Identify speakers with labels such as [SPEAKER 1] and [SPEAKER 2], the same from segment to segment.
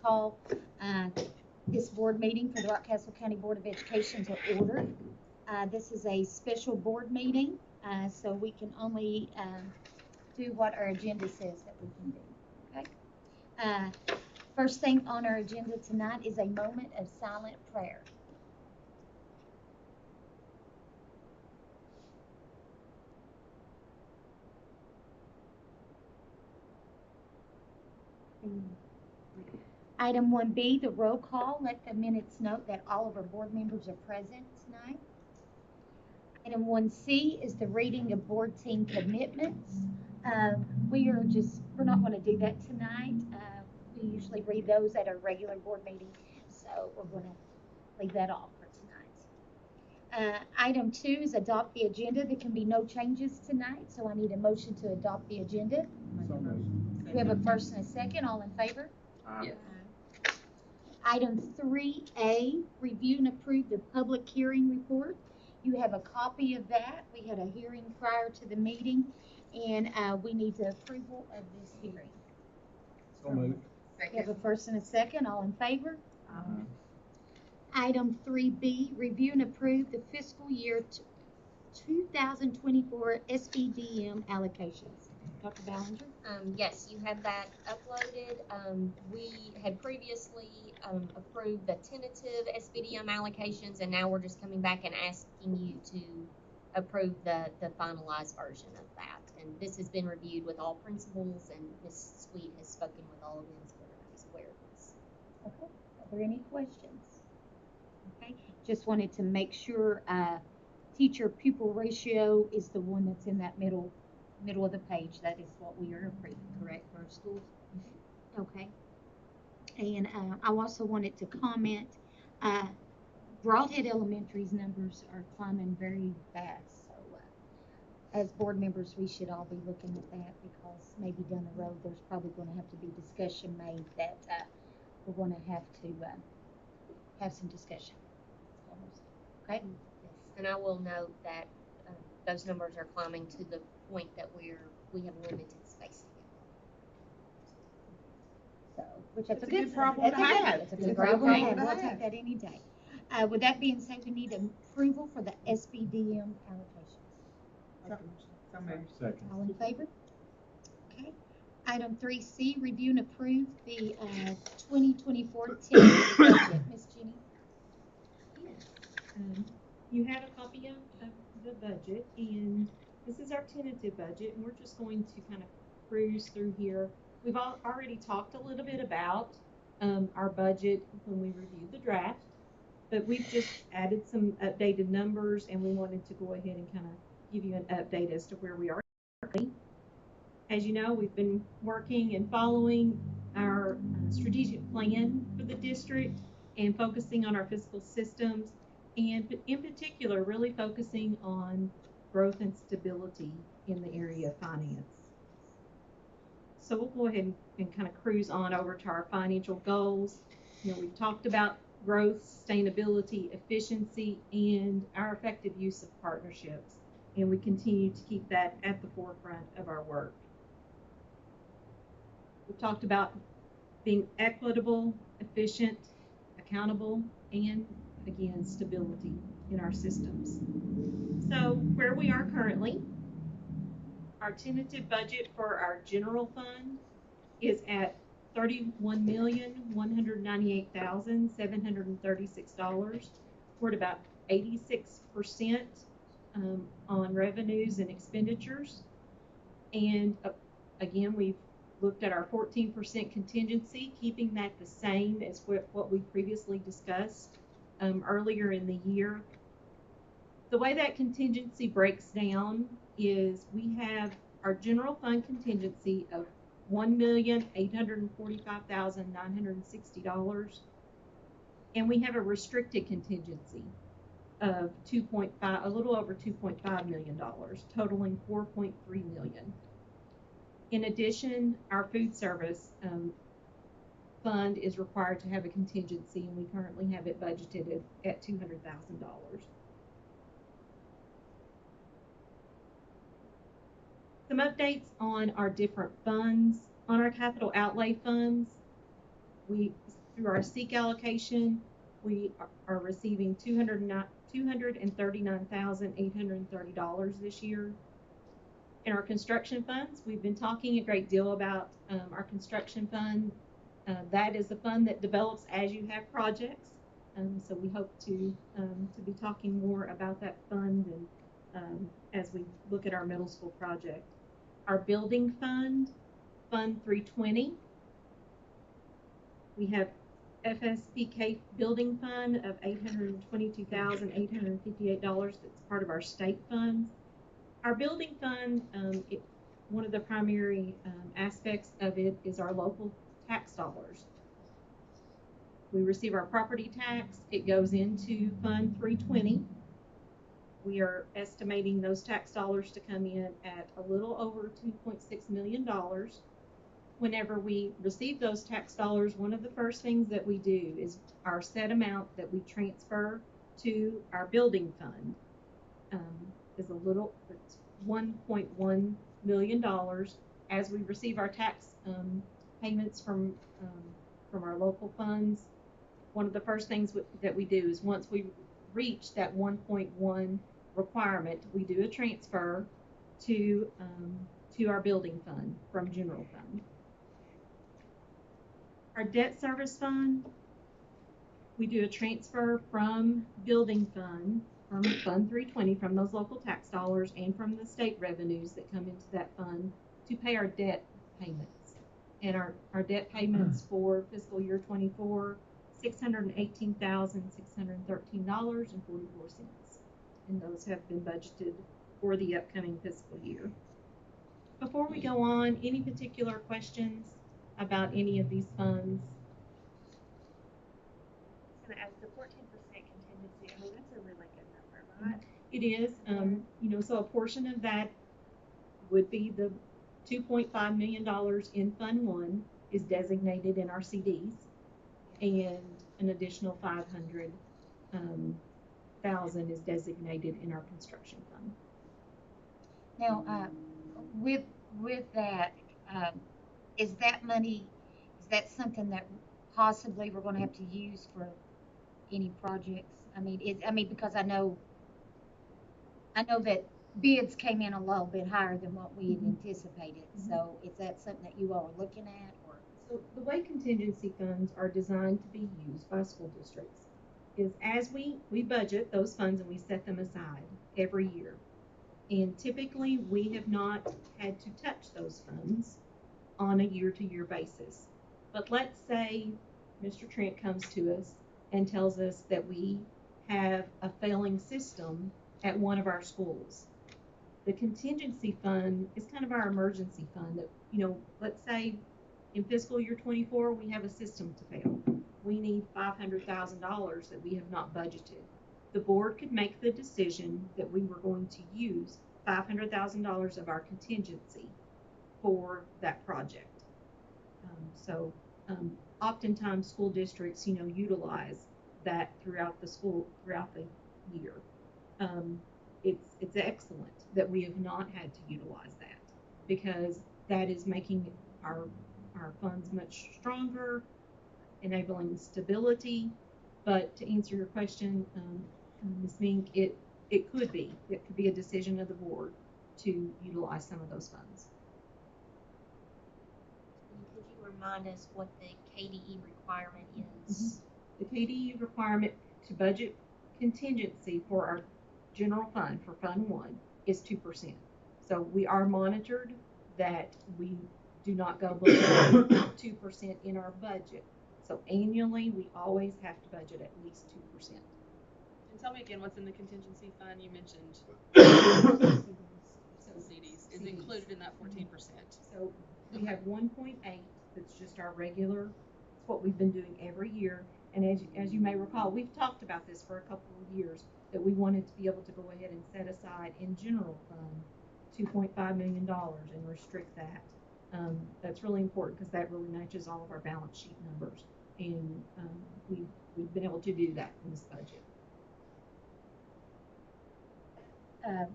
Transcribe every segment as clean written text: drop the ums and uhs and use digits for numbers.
[SPEAKER 1] call this board meeting for the Rockcastle County Board of Education to order. This is a special board meeting, so we can only do what our agenda says that we can do. Okay. First thing on our agenda tonight is a moment of silent prayer. Item 1B, the roll call. Let the minutes note that all of our board members are present tonight. Item 1C is the reading of board team commitments. We're not going to do that tonight. We usually read those at our regular board meeting, so we're going to leave that off for tonight. Item 2 is adopt the agenda. There can be no changes tonight, so I need a motion to adopt the agenda. We have a first and a second. All in favor?
[SPEAKER 2] Yes.
[SPEAKER 1] Item 3A, review and approve the public hearing report. You have a copy of that. We had a hearing prior to the meeting, and we need the approval of this hearing.
[SPEAKER 2] So moved.
[SPEAKER 1] We have a first and a second. All in favor? Item 3B, review and approve the fiscal year 2024 SBDM allocations. Dr. Ballinger?
[SPEAKER 3] Yes, you have that uploaded. We had previously approved the tentative SBDM allocations, and now we're just coming back and asking you to approve the finalized version of that. And this has been reviewed with all principals, and Ms. Sweet has spoken with all of them, so everybody's aware of this.
[SPEAKER 1] Okay. Are there any questions? Okay. Just wanted to make sure teacher-pupil ratio is the one that's in that middle of the page. That is what we are approving, correct, for our schools? Mm-hmm. Okay. And I also wanted to comment, Broadhead Elementary's numbers are climbing very fast. So as board members, we should all be looking at that, because maybe down the road there's probably going to have to be discussion made that we're going to have to have some discussion. Okay?
[SPEAKER 3] Yes. And I will note that those numbers are climbing to the point that we have limited spacing.
[SPEAKER 1] So, which that's
[SPEAKER 4] a good problem to have.
[SPEAKER 1] That's a good problem to have. We'll take that any day. With that being said, we need approval for the SBDM allocations.
[SPEAKER 4] So moved.
[SPEAKER 2] Second.
[SPEAKER 1] All in favor? Okay. Item 3C, review and approve the 2024 tentative budget. Ms. Jenny?
[SPEAKER 5] Yes. You have a copy of the budget, and this is our tentative budget, and we're just going to kind of cruise through here. We've already talked a little bit about our budget when we reviewed the draft, but we've just added some updated numbers, and we wanted to go ahead and kind of give you an update as to where we are. As you know, we've been working and following our strategic plan for the district and focusing on our fiscal systems, and in particular, really focusing on growth and stability in the area of finance. So we'll go ahead and kind of cruise on over to our financial goals. You know, we've talked about growth, sustainability, efficiency, and our effective use of partnerships. And we continue to keep that at the forefront of our work. We've talked about being equitable, efficient, accountable, and again, stability in our systems. So where we are currently, our tentative budget for our general fund is at $31,198,736. We're at about 86% on revenues and expenditures. And again, we've looked at our 14% contingency, keeping that the same as what we previously discussed earlier in the year. The way that contingency breaks down is we have our general fund contingency of $1,845,960, and we have a restricted contingency of a little over $2.5 million, totaling $4.3 million. In addition, our food service fund is required to have a contingency, and we currently have it budgeted at $200,000. Some updates on our different funds. On our capital outlay funds, we Through our SEEK allocation, we are receiving $239,830 this year. In our construction funds, we've been talking a great deal about our construction fund. That is a fund that develops as you have projects. So we hope to be talking more about that fund and as we look at our middle school project. Our building fund, Fund 320. We have FSBK building fund of $822,858. That's part of our state funds. Our building fund, one of the primary aspects of it is our local tax dollars. We receive our property tax. It goes into Fund 320. We are estimating those tax dollars to come in at a little over $2.6 million. Whenever we receive those tax dollars, one of the first things that we do is our set amount that we transfer to our building fund is it's $1.1 million. As we receive our tax payments from our local funds, one of the first things that we do is once we reach that 1.1 requirement, we do a transfer to our building fund from general fund. Our debt service fund, we do a transfer from building fund, from Fund 320, from those local tax dollars and from the state revenues that come into that fund to pay our debt payments. And our debt payments for fiscal year 24, $618,613.44. And those have been budgeted for the upcoming fiscal year. Before we go on, any particular questions about any of these funds?
[SPEAKER 4] And as the 14% contingency, I mean, that's a really good number, right?
[SPEAKER 5] It is, so a portion of that would be the $2.5 million in Fund 1 is designated in our CDs, and an additional $500,000 is designated in our construction fund.
[SPEAKER 1] Now, with that, is that money, is that something that possibly we're going to have to use for any projects? I mean, because I know that bids came in a little bit higher than what we had anticipated. So is that something that you all are looking at, or?
[SPEAKER 5] So the way contingency funds are designed to be used by school districts is as we budget those funds and we set them aside every year. And typically we have not had to touch those funds on a year-to-year basis. But let's say Mr. Trent comes to us and tells us that we have a failing system at one of our schools. The contingency fund is kind of our emergency fund that, let's say in fiscal year 24, we have a system to fail. We need $500,000 that we have not budgeted. The board could make the decision that we were going to use $500,000 of our contingency for that project. Oftentimes school districts, utilize that throughout the year. It's excellent that we have not had to utilize that, because that is making our funds much stronger, enabling stability. But to answer your question, Ms. Mink, it could be a decision of the board to utilize some of those funds.
[SPEAKER 3] Could you remind us what the KDE requirement is?
[SPEAKER 5] The KDE requirement to budget contingency for our general fund for Fund 1 is 2%. So we are monitored that we do not go below 2% in our budget. So annually, we always have to budget at least 2%.
[SPEAKER 6] And tell me again, what's in the contingency fund? You mentioned CDs is included in that 14%.
[SPEAKER 5] So we have 1.8 that's just our regular. It's what we've been doing every year. And as you may recall, we've talked about this for a couple of years, that we wanted to be able to go ahead and set aside in general fund $2.5 million and restrict that. That's really important because that really matches all of our balance sheet numbers, and we've been able to do that in this budget.
[SPEAKER 1] I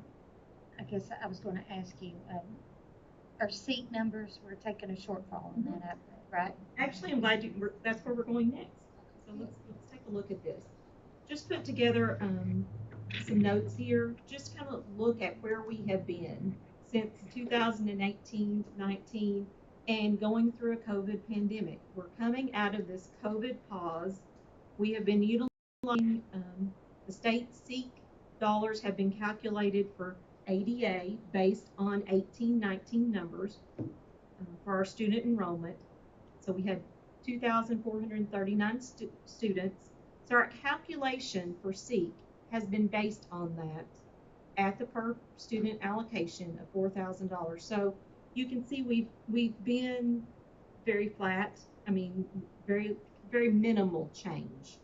[SPEAKER 1] guess I was going to ask you, our seat numbers, we're taking a shortfall on that. right?
[SPEAKER 5] Actually, I'm glad that's where we're going next. So let's take a look at this. Just put together some notes here. Just kind of look at where we have been since 2018-19 and going through a COVID pandemic. We're coming out of this COVID pause. We have been utilizing the state SEEK dollars have been calculated for ADA based on 18-19 numbers for our student enrollment. So we had 2,439 students. So our calculation for SEEK has been based on that at the per student allocation of $4,000. So you can see we've been very flat. I mean, very minimal change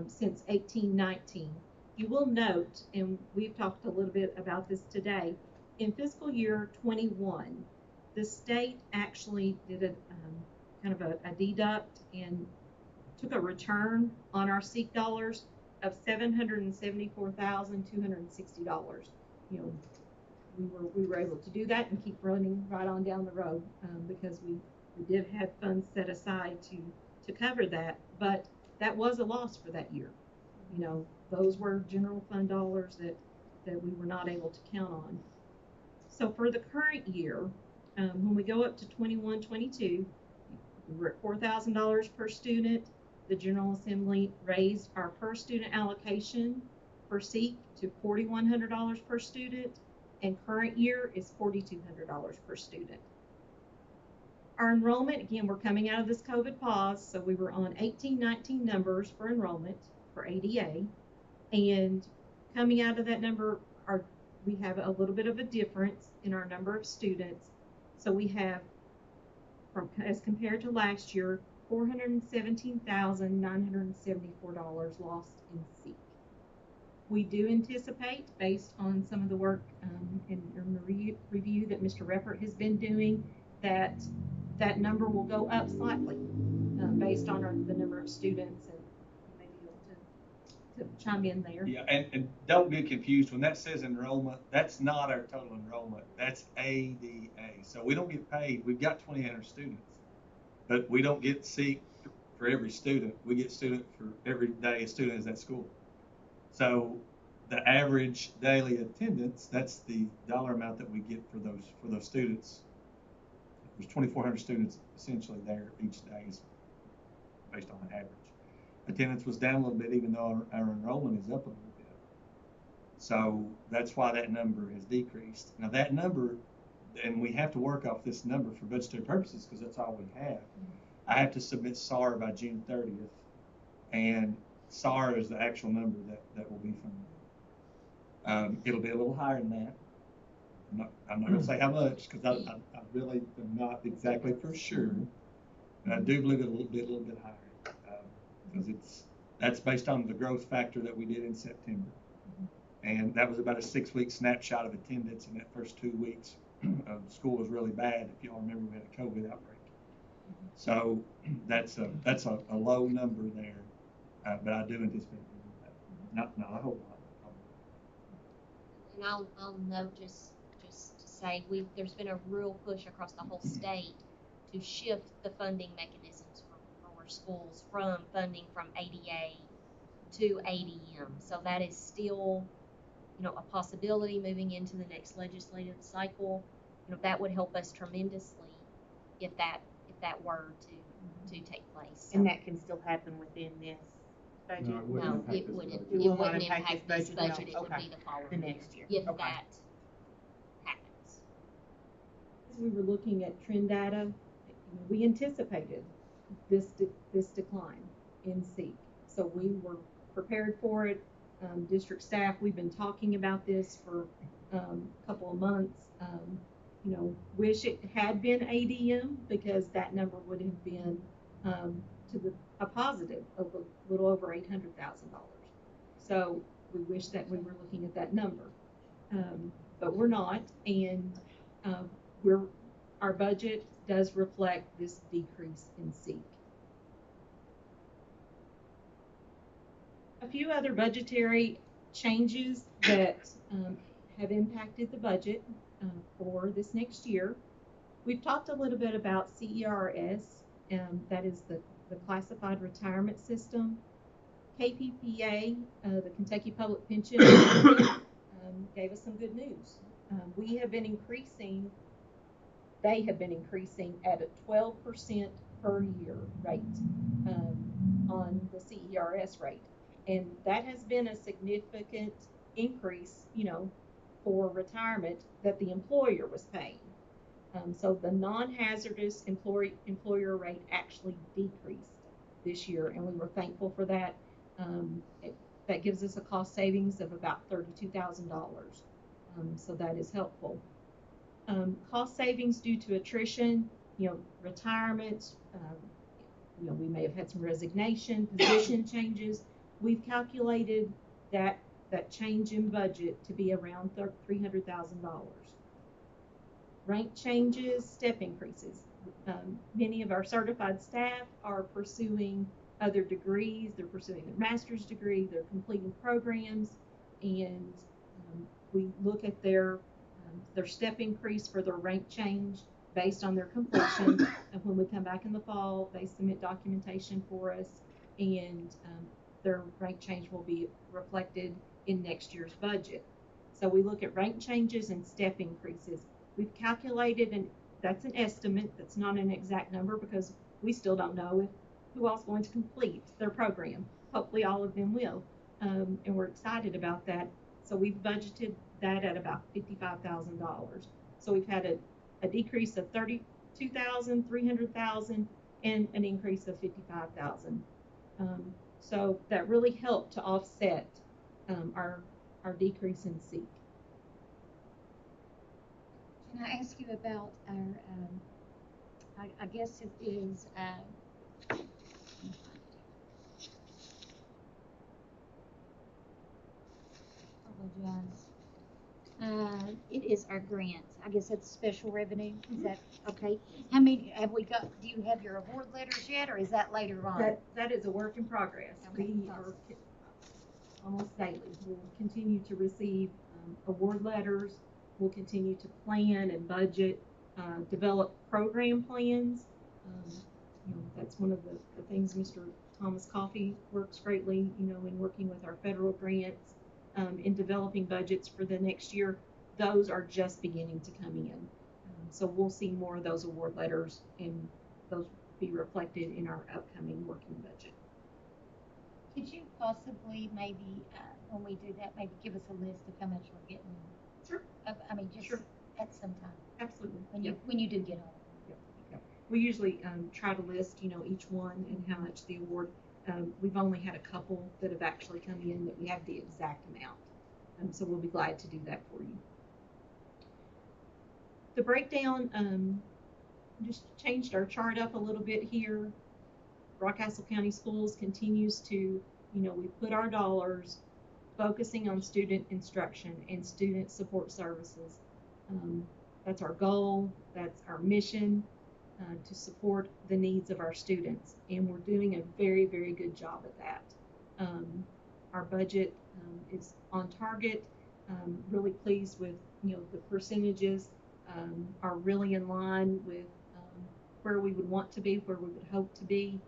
[SPEAKER 5] since 18-19. You will note, and we've talked a little bit about this today, in fiscal year 21, the state actually did a kind of a deduct and took a return on our SEEK dollars of $774,260. You know, we were able to do that and keep running right on down the road because we did have funds set aside to cover that, but that was a loss for that year. You know, those were general fund dollars that we were not able to count on. So for the current year, when we go up to 21-22, we're at $4,000 per student. The General Assembly raised our per student allocation for SEEK to $4,100 per student, and current year is $4,200 per student. Our enrollment, again, we're coming out of this COVID pause, so we were on 18-19 numbers for enrollment for ADA, and coming out of that number, we have a little bit of a difference in our number of students. So we have, as compared to last year, $417,974 lost in SEEK. We do anticipate, based on some of the work in the review that Mr. Reppert has been doing, that that number will go up slightly based on the number of students, and maybe you'll to chime in there.
[SPEAKER 2] Yeah, and don't get confused. When that says enrollment, that's not our total enrollment. That's ADA. So we don't get paid. We've got 2,800 students, but we don't get SEEK for every student. We get student for every day a student is at school. So the average daily attendance, that's the dollar amount that we get for those students. There's 2,400 students essentially there each day, based on the average. Attendance was down a little bit, even though our enrollment is up a little bit. So that's why that number has decreased. Now that number, and we have to work off this number for budgetary purposes because that's all we have. I have to submit SAR by June 30th, and SAR is the actual number that will be funded. It'll be a little higher than that. I'm not going to say how much because I really am not exactly for sure, but I do believe it'll be a little bit higher because that's based on the growth factor that we did in September, and that was about a 6-week snapshot of attendance in that first 2 weeks. School was really bad. If y'all remember, we had a COVID outbreak, so that's a low number there, but I do anticipate that. Not a whole lot.
[SPEAKER 3] And I'll note just to say there's been a real push across the whole state to shift the funding mechanisms for our schools from funding from ADA to ADM. So that is still, a possibility moving into the next legislative cycle. That would help us tremendously if that were to take place. So,
[SPEAKER 4] And that can still happen within this budget?
[SPEAKER 2] No,
[SPEAKER 3] it wouldn't.
[SPEAKER 4] It will not impact
[SPEAKER 3] this
[SPEAKER 4] this
[SPEAKER 3] budget.
[SPEAKER 4] budget.
[SPEAKER 3] It would
[SPEAKER 4] Okay.
[SPEAKER 3] be the following
[SPEAKER 4] The next year.
[SPEAKER 3] if
[SPEAKER 4] Okay.
[SPEAKER 3] that happens.
[SPEAKER 5] As we were looking at trend data, we anticipated this decline in SEEK, so we were prepared for it. District staff, we've been talking about this for a couple of months. Wish it had been ADM because that number would have been a positive of a little over $800,000. So we wish that we were looking at that number, but we're not, and our budget does reflect this decrease in SEEK. A few other budgetary changes that have impacted the budget for this next year. We've talked a little bit about CERS That is the classified retirement system. KPPA, the Kentucky Public Pension gave us some good news. They have been increasing at a 12% per year rate on the CERS rate. And that has been a significant increase, for retirement that the employer was paying. So the non-hazardous employer rate actually decreased this year, and we were thankful for that. That gives us a cost savings of about $32,000. So that is helpful. Cost savings due to attrition, retirement, we may have had some resignation, position changes. We've calculated that change in budget to be around $300,000. Rank changes, step increases. Many of our certified staff are pursuing other degrees. They're pursuing their master's degree. They're completing programs, and we look at their step increase for their rank change based on their completion. And when we come back in the fall, they submit documentation for us, and their rank change will be reflected in next year's budget. So we look at rank changes and step increases. We've calculated, and that's an estimate. That's not an exact number because we still don't know who else is going to complete their program. Hopefully all of them will, and we're excited about that. So we've budgeted that at about $55,000. So we've had a decrease of $32,000, $300,000, and an increase of $55,000. So that really helped to offset our decrease in SEEK.
[SPEAKER 1] Can I ask you about our, I guess it is, apologize. It is our grants. I guess that's special revenue. Is that okay? How many have we got? Do you have your award letters yet, or is that later on?
[SPEAKER 5] That is a work in progress.
[SPEAKER 1] Okay.
[SPEAKER 5] We are almost daily. We'll continue to receive award letters. We'll continue to plan and budget, develop program plans. That's one of the things Mr. Thomas Coffey works greatly, in working with our federal grants, in developing budgets for the next year. Those are just beginning to come in. So we'll see more of those award letters, and those be reflected in our upcoming working budget.
[SPEAKER 1] Could you possibly maybe, when we do that, maybe give us a list of how much we're getting?
[SPEAKER 5] Sure.
[SPEAKER 1] I mean, just
[SPEAKER 5] Sure.
[SPEAKER 1] at some time.
[SPEAKER 5] Absolutely.
[SPEAKER 1] When you do get home.
[SPEAKER 5] Yep. We usually try to list, each one and how much the award. We've only had a couple that have actually come in that we have the exact amount. So we'll be glad to do that for you. The breakdown, just changed our chart up a little bit here. Rockcastle County Schools continues to, we put our dollars focusing on student instruction and student support services. That's our goal. That's our mission, to support the needs of our students. And we're doing a very, very good job at that. Our budget is on target. Really pleased with, the percentages are really in line with where we would want to be, where we would hope to be.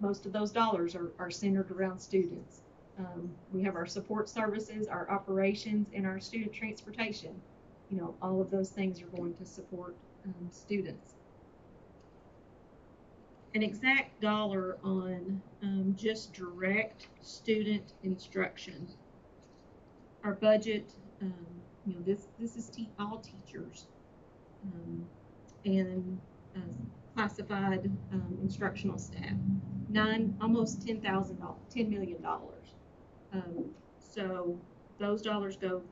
[SPEAKER 5] Most of those dollars are centered around students. We have our support services, our operations, and our student transportation. All of those things are going to support students. An exact dollar on just direct student instruction. Our budget, this is all teachers and classified instructional staff. Almost $10 million. So those dollars go,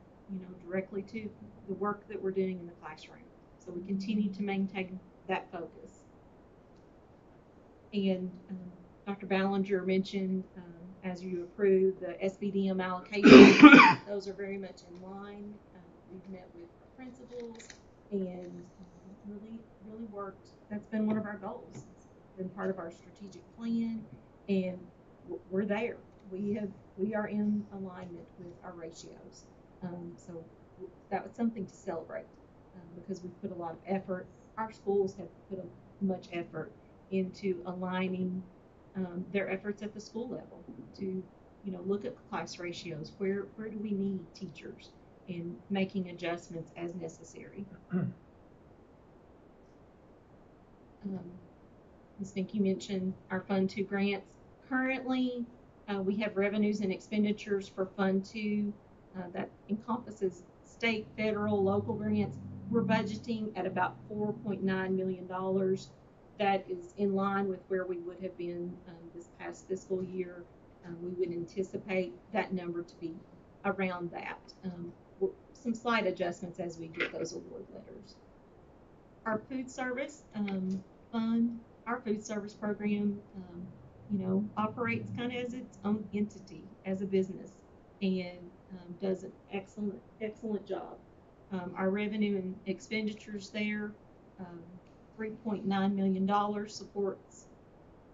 [SPEAKER 5] directly to the work that we're doing in the classroom. So we continue to maintain that focus. And Dr. Ballinger mentioned, as you approve the SBDM allocations, those are very much in line. We've met with our principals and really worked. That's been one of our goals. It's been part of our strategic plan, and we're there. We are in alignment with our ratios. So that was something to celebrate. because we've put a lot of effort. Our schools have put much effort into aligning their efforts at the school level to, look at class ratios. Where do we need teachers, and making adjustments as necessary. Ms. Fink, you mentioned our Fund 2 grants. Currently, we have revenues and expenditures for Fund 2 that encompasses state, federal, local grants. We're budgeting at about $4.9 million. That is in line with where we would have been this past fiscal year. We would anticipate that number to be around that. Some slight adjustments as we get those award letters. Our food service fund, our food service program, operates kind of as its own entity, as a business, and does an excellent job. Our revenue and expenditures there, $3.9 million, supports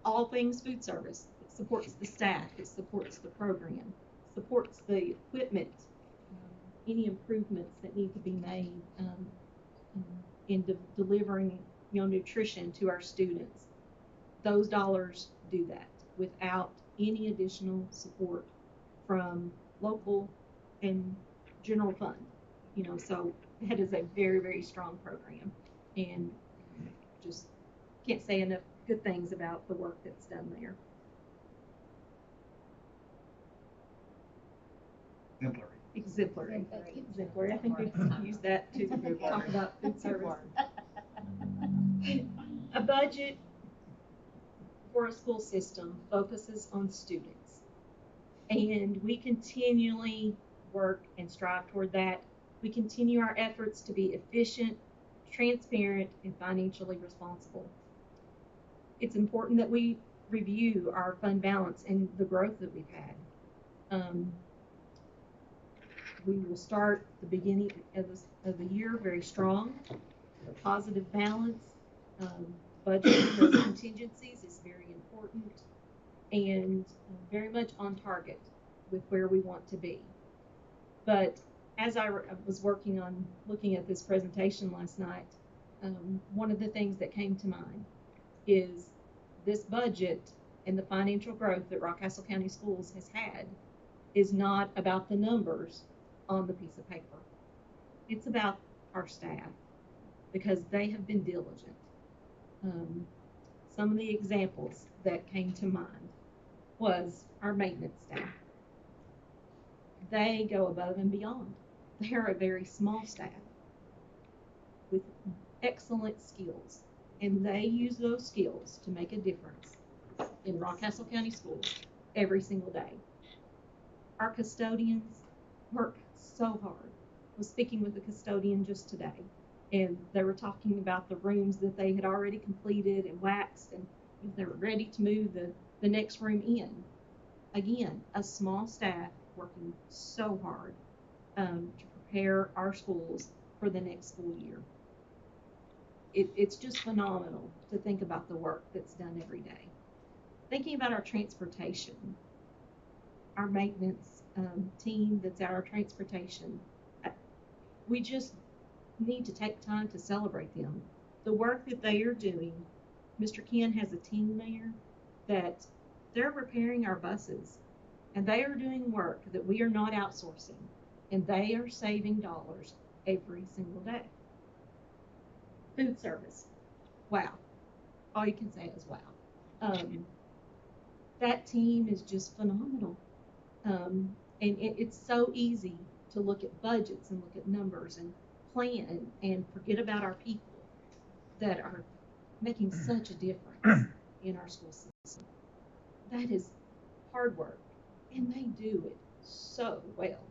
[SPEAKER 5] all things food service. It supports the staff, it supports the program, supports the equipment, any improvements that need to be made in delivering nutrition to our students. Those dollars do that without any additional support from local and general fund. So that is a very, very strong program, and just can't say enough good things about the work that's done there. Exemplary. I think we've used that to talk about food service. A budget for a school system focuses on students, and we continually work and strive toward that. We continue our efforts to be efficient, transparent, and financially responsible. It's important that we review our fund balance and the growth that we've had. We will start the beginning of the year very strong, a positive balance. Budgeting those contingencies is very important, and very much on target with where we want to be. But as I was looking at this presentation last night, one of the things that came to mind is this budget and the financial growth that Rockcastle County Schools has had is not about the numbers on the piece of paper. It's about our staff, because they have been diligent. Some of the examples that came to mind was our maintenance staff. They go above and beyond. They're a very small staff with excellent skills, and they use those skills to make a difference in Rockcastle County Schools every single day. Our custodians work so hard. I was speaking with a custodian just today, and they were talking about the rooms that they had already completed and waxed, and they were ready to move the next room in. Again, a small staff working so hard to prepare our schools for the next school year. It's just phenomenal to think about the work that's done every day. Thinking about our transportation, our maintenance team that's at our transportation, we just need to take time to celebrate them. The work that they are doing, Mr. Ken has a team there that they're repairing our buses, and they are doing work that we are not outsourcing, and they are saving dollars every single day. Food service, wow. All you can say is wow. That team is just phenomenal. And it's so easy to look at budgets and look at numbers and plan and forget about our people that are making such a difference in our school system. That is hard work, and they do it so well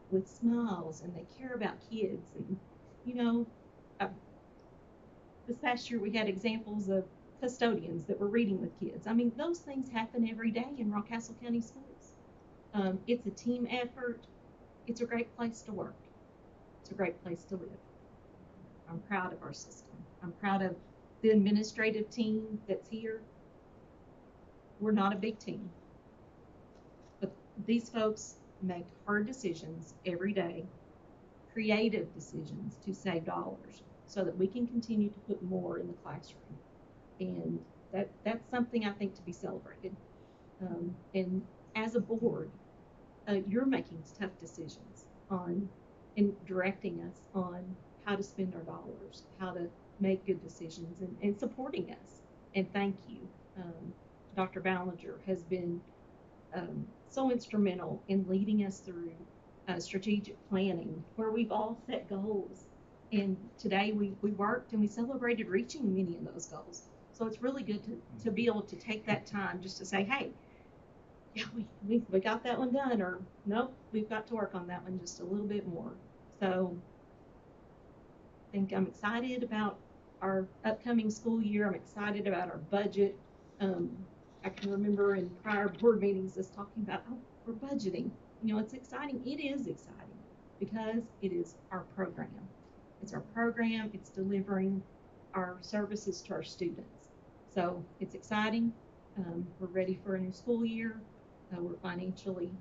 [SPEAKER 5] with smiles, and they care about kids. And this past year we had examples of custodians that were reading with kids. I mean, those things happen every day in Rockcastle County Schools. It's a team effort. It's a great place to work. It's a great place to live. I'm proud of our system. I'm proud of the administrative team that's here. We're not a big team, but these folks make hard decisions every day, creative decisions to save dollars so that we can continue to put more in the classroom. And that's something I think to be celebrated. And as a board, you're making tough decisions and directing us on how to spend our dollars, how to make good decisions, and supporting us. And thank you. Dr. Ballinger has been so instrumental in leading us through strategic planning where we've all set goals. And today we worked and we celebrated reaching many of those goals. So it's really good to be able to take that time just to say, hey, yeah, we got that one done, or nope, we've got to work on that one just a little bit more. So I think I'm excited about our upcoming school year. I'm excited about our budget. I can remember in prior board meetings us talking about, oh, we're budgeting. You know, it's exciting. It is exciting because it is our program. It's our program. It's delivering our services to our students. So it's exciting. We're ready for a new school year. We're financially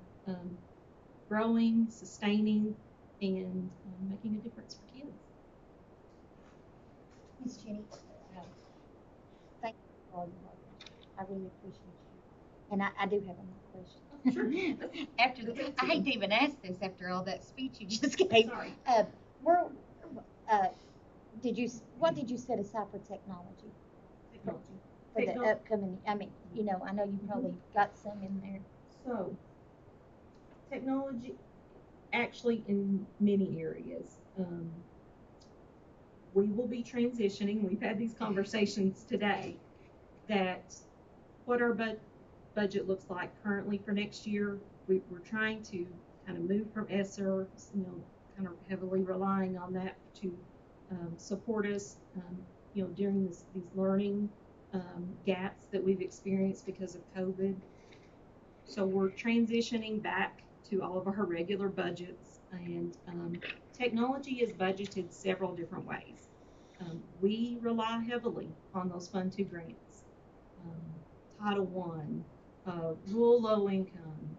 [SPEAKER 5] growing, sustaining, and making a difference for kids.
[SPEAKER 1] Miss Jenny, thank you for all your work. I really appreciate you. And I do have another question.
[SPEAKER 5] Sure.
[SPEAKER 1] After I hate to even ask this after all that speech you just gave.
[SPEAKER 5] Sorry.
[SPEAKER 1] What did you set aside for technology?
[SPEAKER 5] Technology.
[SPEAKER 1] For the upcoming, I mean, you know, I know you probably got some in there.
[SPEAKER 5] So, technology, actually in many areas. We will be transitioning. We've had these conversations today that what our budget looks like currently for next year. We're trying to kind of move from ESSER, you know, kind of heavily relying on that to support us, you know, during these learning gaps that we've experienced because of COVID. So we're transitioning back to all of our regular budgets, and technology is budgeted several different ways. We rely heavily on those Fund 2 grants, Title I, rural low income,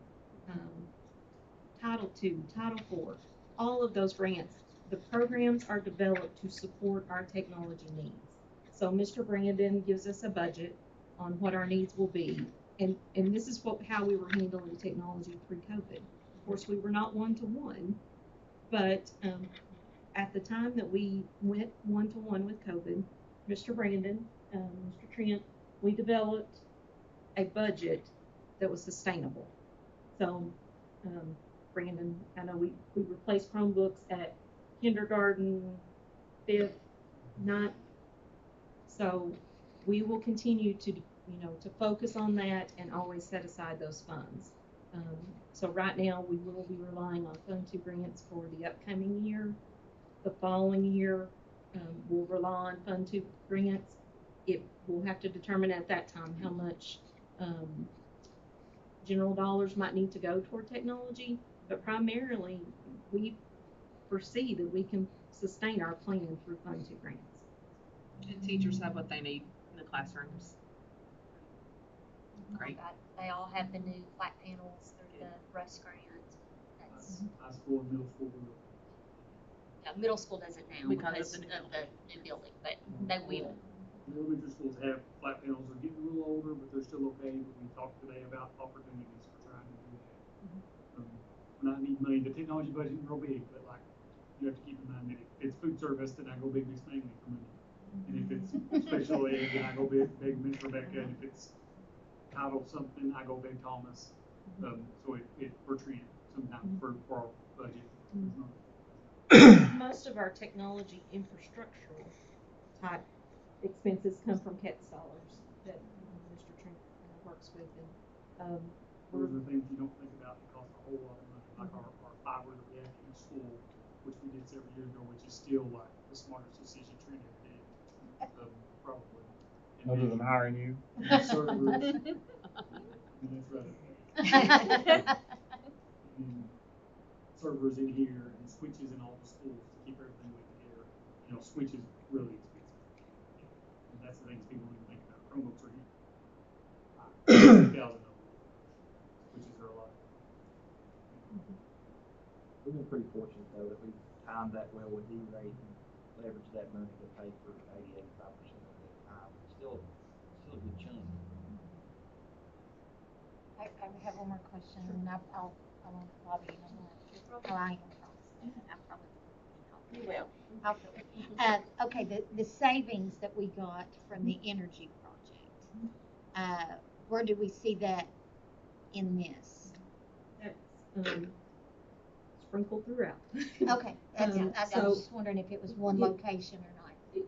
[SPEAKER 5] Title II, Title IV, all of those grants. The programs are developed to support our technology needs. So Mr. Brandon gives us a budget on what our needs will be, and this is how we were handling technology pre-COVID. Of course, we were not one-to-one, but at the time that we went one-to-one with COVID, Mr. Brandon, Mr. Trent, we developed a budget that was sustainable. So, Brandon, I know we replaced Chromebooks at kindergarten, 5th, 9th. So we will continue to, you know, to focus on that and always set aside those funds. So right now we will be relying on Fund 2 grants for the upcoming year. The following year, we'll rely on Fund 2 grants. We'll have to determine at that time how much general dollars might need to go toward technology, but primarily we foresee that we can sustain our plan through Fund 2 grants.
[SPEAKER 6] Do teachers have what they need in the classrooms? Great.
[SPEAKER 3] They all have the new flat panels through the Russ grant. That's,
[SPEAKER 7] High school and middle school will.
[SPEAKER 3] yeah, middle school doesn't now because of the new building, but they will.
[SPEAKER 7] The elementary schools have flat panels. They're getting a little older, but they're still okay. But we talked today about opportunities for trying to do that. We're not needing money. The technology budget is real big, but like you have to keep in mind that if it's food service, then I go big Miss Mangley for money. And if it's special ed, then I go big Miss Rebecca. And if it's title something, I go big Thomas. So we're treated sometimes for our budget.
[SPEAKER 5] Most of our technology infrastructural type expenses come from CATS dollars that Mr. Trent works with, and
[SPEAKER 7] those are the things you don't think about that cost a whole lot of money, like our fiber that we have in each school, which we did several years ago, which is still like the smartest decision Trent ever did, probably. And
[SPEAKER 8] other than hiring you.
[SPEAKER 7] Servers, and that's right. And servers in here and switches in all the schools to keep everything linked together. You know, switches really expensive. And that's the things people don't even think about. Chromebooks are $2,000. Switches are a lot.
[SPEAKER 8] pretty fortunate though that we timed that well with D-rate and leveraged that money to pay for 85% of it at the time. It's still a good chunk.
[SPEAKER 1] I have one more question, and I'll Bobby, you know what? Oh, I ain't gonna promise. I probably will.
[SPEAKER 3] You will.
[SPEAKER 1] I'll do it. Okay, the savings that we got from the energy project, where do we see that in this?
[SPEAKER 5] That's sprinkled throughout.
[SPEAKER 1] Okay, that's, I
[SPEAKER 5] So
[SPEAKER 1] was just wondering if it was one location or not.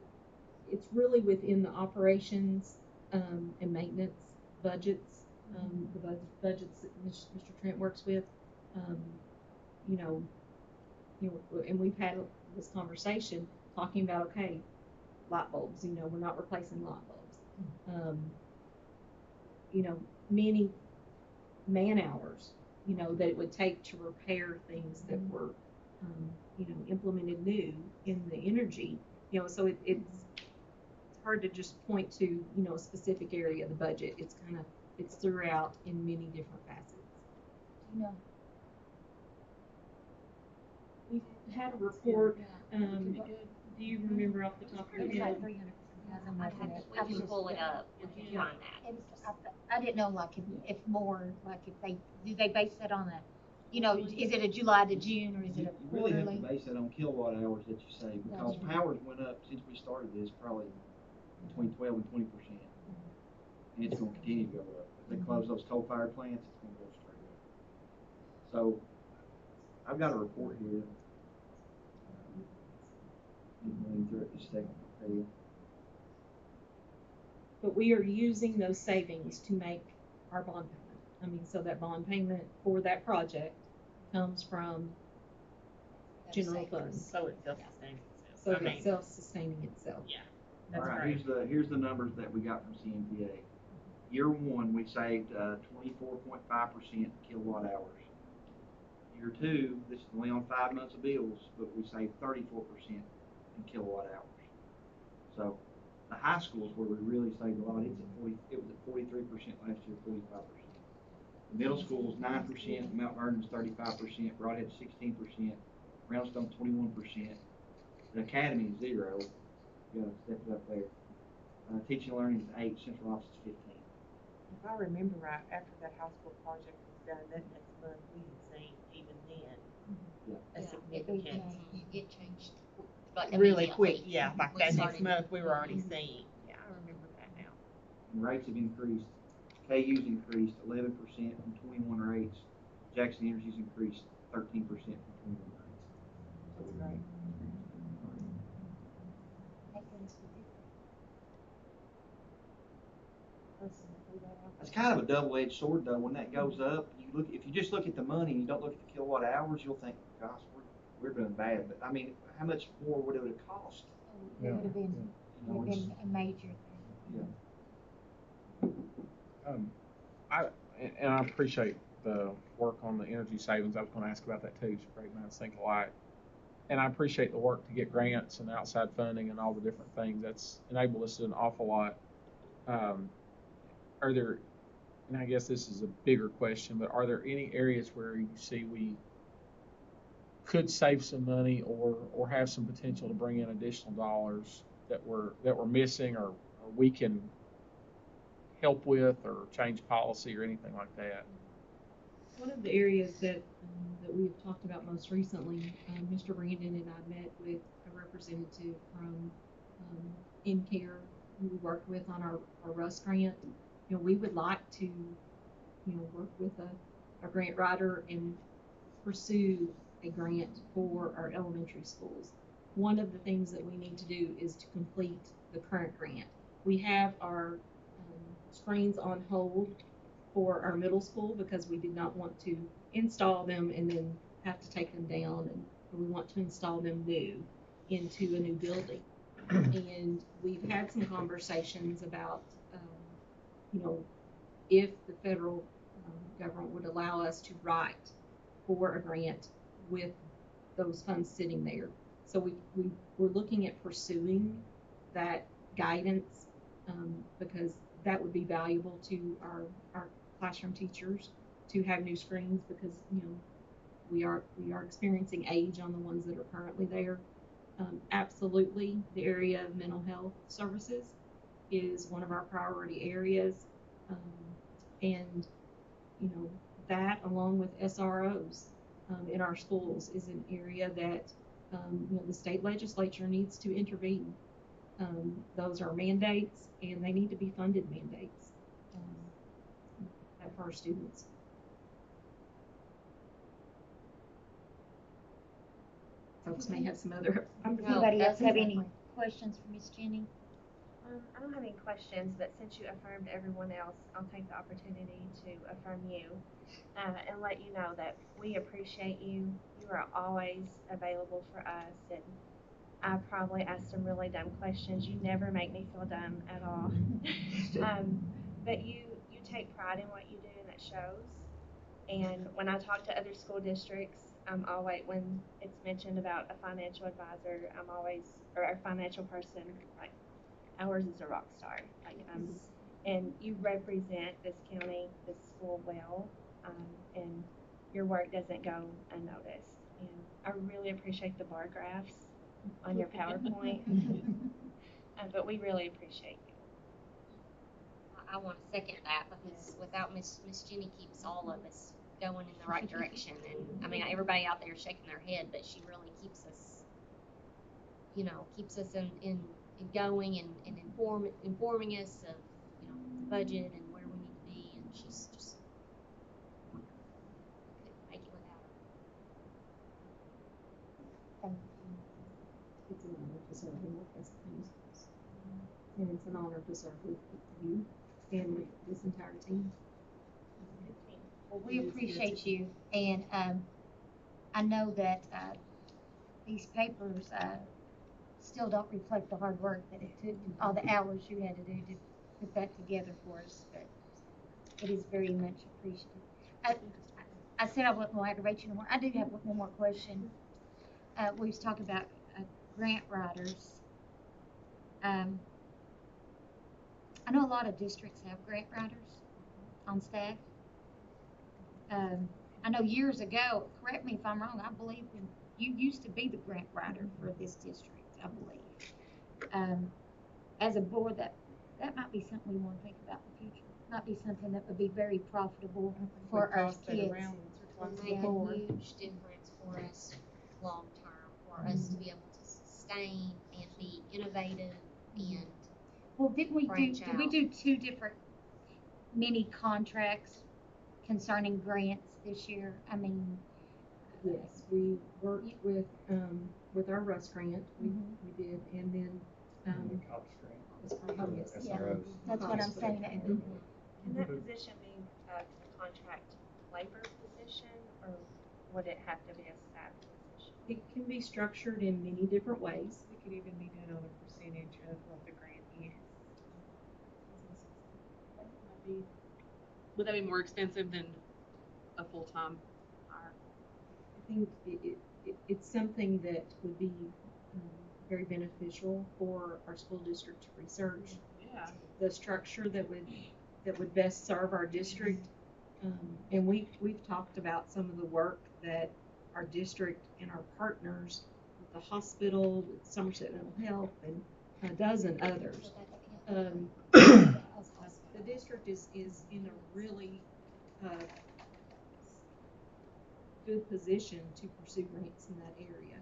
[SPEAKER 5] It's really within the operations and maintenance budgets, the budgets that Mr. Trent works with. You know, and we've had this conversation talking about, okay, light bulbs, you know, we're not replacing light bulbs. You know, many man hours, you know, that it would take to repair things that were, you know, implemented new in the energy, you know, so it's hard to just point to, you know, a specific area of the budget. It's throughout in many different facets.
[SPEAKER 1] You know,
[SPEAKER 5] We've had a report, do you remember off the top of
[SPEAKER 1] it was
[SPEAKER 5] your
[SPEAKER 1] like
[SPEAKER 5] head?
[SPEAKER 1] 300,000,
[SPEAKER 3] I
[SPEAKER 1] wasn't
[SPEAKER 3] have
[SPEAKER 1] it?
[SPEAKER 3] to,
[SPEAKER 1] I
[SPEAKER 3] we
[SPEAKER 1] was
[SPEAKER 3] can
[SPEAKER 1] just-
[SPEAKER 3] pull it up, we can
[SPEAKER 5] Yeah.
[SPEAKER 3] find that.
[SPEAKER 1] It was, I didn't know, like, if more, like, if do they base that on a, you know, is it a July to June, or is it a
[SPEAKER 8] You really have to
[SPEAKER 1] quarterly?
[SPEAKER 8] base it on kilowatt hours that you save, because
[SPEAKER 1] Gotcha.
[SPEAKER 8] powers went up since we started this probably between 12 and 20%. And it's gonna continue to go up. If they close those coal-fired plants, it's gonna go straight up. So, I've got a report here. Going through it just a second, I'll tell you.
[SPEAKER 5] But we are using those savings to make our bond payment. I mean, so that bond payment for that project comes from general funds.
[SPEAKER 9] So it's self-sustaining itself.
[SPEAKER 5] So
[SPEAKER 9] I mean,
[SPEAKER 5] it's self-sustaining itself.
[SPEAKER 9] yeah,
[SPEAKER 8] All
[SPEAKER 9] that's
[SPEAKER 8] right,
[SPEAKER 9] great.
[SPEAKER 8] here's the numbers that we got from CMPA. Year one, we saved 24.5% kilowatt hours. Year two, this is only on 5 months of bills, but we saved 34% in kilowatt hours. So the high schools where we really saved a lot, it was at 43% last year, 45%. The middle school was 9%, Mount Vernon's 35%, Broadhead 16%, Roundstone 21%. The academy is 0. You gotta step it up there. Teaching and learning is 8, central office is 15.
[SPEAKER 9] If I remember right, after that high school project was done, that next month, we had seen even then
[SPEAKER 8] Yeah.
[SPEAKER 9] a
[SPEAKER 3] Yeah,
[SPEAKER 9] significant,
[SPEAKER 3] It changed like
[SPEAKER 9] really
[SPEAKER 3] immediately.
[SPEAKER 9] quick, yeah, like
[SPEAKER 3] We
[SPEAKER 9] that next
[SPEAKER 3] started-
[SPEAKER 9] month, we were already
[SPEAKER 3] Mhm.
[SPEAKER 9] seeing, yeah, I remember that now.
[SPEAKER 8] And rates have increased. KU's increased 11% from 21 rates. Jackson Energy's increased 13% from 21 rates.
[SPEAKER 9] That's great.
[SPEAKER 1] Thank goodness we did
[SPEAKER 8] That's kind of a double-edged sword, though. When that goes up, if you just look at the money and you don't look at the kilowatt hours, you'll think, gosh, we're doing bad. But I mean, how much more would it have cost?
[SPEAKER 1] that. It would have been,
[SPEAKER 8] You know,
[SPEAKER 1] would have
[SPEAKER 8] it's,
[SPEAKER 1] been a major thing.
[SPEAKER 8] yeah.
[SPEAKER 10] I appreciate the work on the energy savings. I was going to ask about that too. It's great minds think alike. And I appreciate the work to get grants and outside funding and all the different things. That's enabled us to do an awful lot. Are there, and I guess this is a bigger question, but are there any areas where you see we could save some money or have some potential to bring in additional dollars that we're missing or we can help with or change policy or anything like that?
[SPEAKER 5] One of the areas that we have talked about most recently, Mr. Brandon and I met with a representative from InCare who we worked with on our Rust grant. You know, we would like to, you know, work with a grant writer and pursue a grant for our elementary schools. One of the things that we need to do is to complete the current grant. We have our screens on hold for our middle school because we did not want to install them and then have to take them down, and we want to install them new into a new building. And we've had some conversations about, you know, if the federal government would allow us to write for a grant with those funds sitting there. So we're looking at pursuing that guidance because that would be valuable to our classroom teachers to have new screens because, you know, we are experiencing age on the ones that are currently there. Absolutely, the area of mental health services is one of our priority areas. And, you know, that along with SROs in our schools is an area that, you know, the state legislature needs to intervene. Those are mandates, and they need to be funded mandates for our students. Folks may have some other.
[SPEAKER 1] Anybody else have any questions for Miss Jenny?
[SPEAKER 4] I don't have any questions, but since you affirmed everyone else, I'll take the opportunity to affirm you and let you know that we appreciate you. You are always available for us, and I probably asked some really dumb questions. You never make me feel dumb at all. But you take pride in what you do, and that shows. And when I talk to other school districts, I'm always, when it's mentioned about a financial advisor, I'm always, or a financial person, like, ours is a rock star. Like, and you represent this county, this school well, and your work doesn't go unnoticed. And I really appreciate the bar graphs on your PowerPoint, but we really appreciate you.
[SPEAKER 3] I want to second that, because without Miss Jenny keeps all of us going in the right direction. And I mean, everybody out there is shaking their head, but she really keeps us, you know, keeps us in going and informing us of, you know, the budget and where we need to be. And she's just wonderful. Couldn't make it without her.
[SPEAKER 5] It's an honor to serve in Rockcastle County Schools. And it's an honor to serve with you and with this entire team.
[SPEAKER 1] Well, we appreciate you, and I know that these papers still don't reflect the hard work that it took, all the hours you had to do to put that together for us, but it is very much appreciated. I said I wasn't going to aggravate you no more. I do have one more question. We was talking about grant writers. I know a lot of districts have grant writers on staff. I know years ago, correct me if I'm wrong, I believe you used to be the grant writer for this district, I believe. As a board, that might be something we want to think about in the future. Might be something that would be very profitable for our kids.
[SPEAKER 3] It'll make a huge difference for us long term, for us to be able to sustain and be innovative and
[SPEAKER 1] well, did we
[SPEAKER 3] out.
[SPEAKER 1] do 2 different mini contracts concerning grants this year? I mean,
[SPEAKER 5] yes, we worked with our Russ grant. We did, and then
[SPEAKER 2] The COPS grant.
[SPEAKER 5] yes,
[SPEAKER 2] SROs.
[SPEAKER 1] that's what I'm saying.
[SPEAKER 4] Can that position be a contract labor position, or would it have to be a staff position?
[SPEAKER 5] It can be structured in many different ways.
[SPEAKER 9] We could even be done on a percentage of what the grant is.
[SPEAKER 6] Would that be more expensive than a full-time hire?
[SPEAKER 5] I think it's something that would be very beneficial for our school district to research.
[SPEAKER 6] Yeah.
[SPEAKER 5] The structure that would best serve our district. And we've talked about some of the work that our district and our partners with the hospital, with Somerset Mental Health, and a dozen others. The district is in a really good position to pursue grants in that area.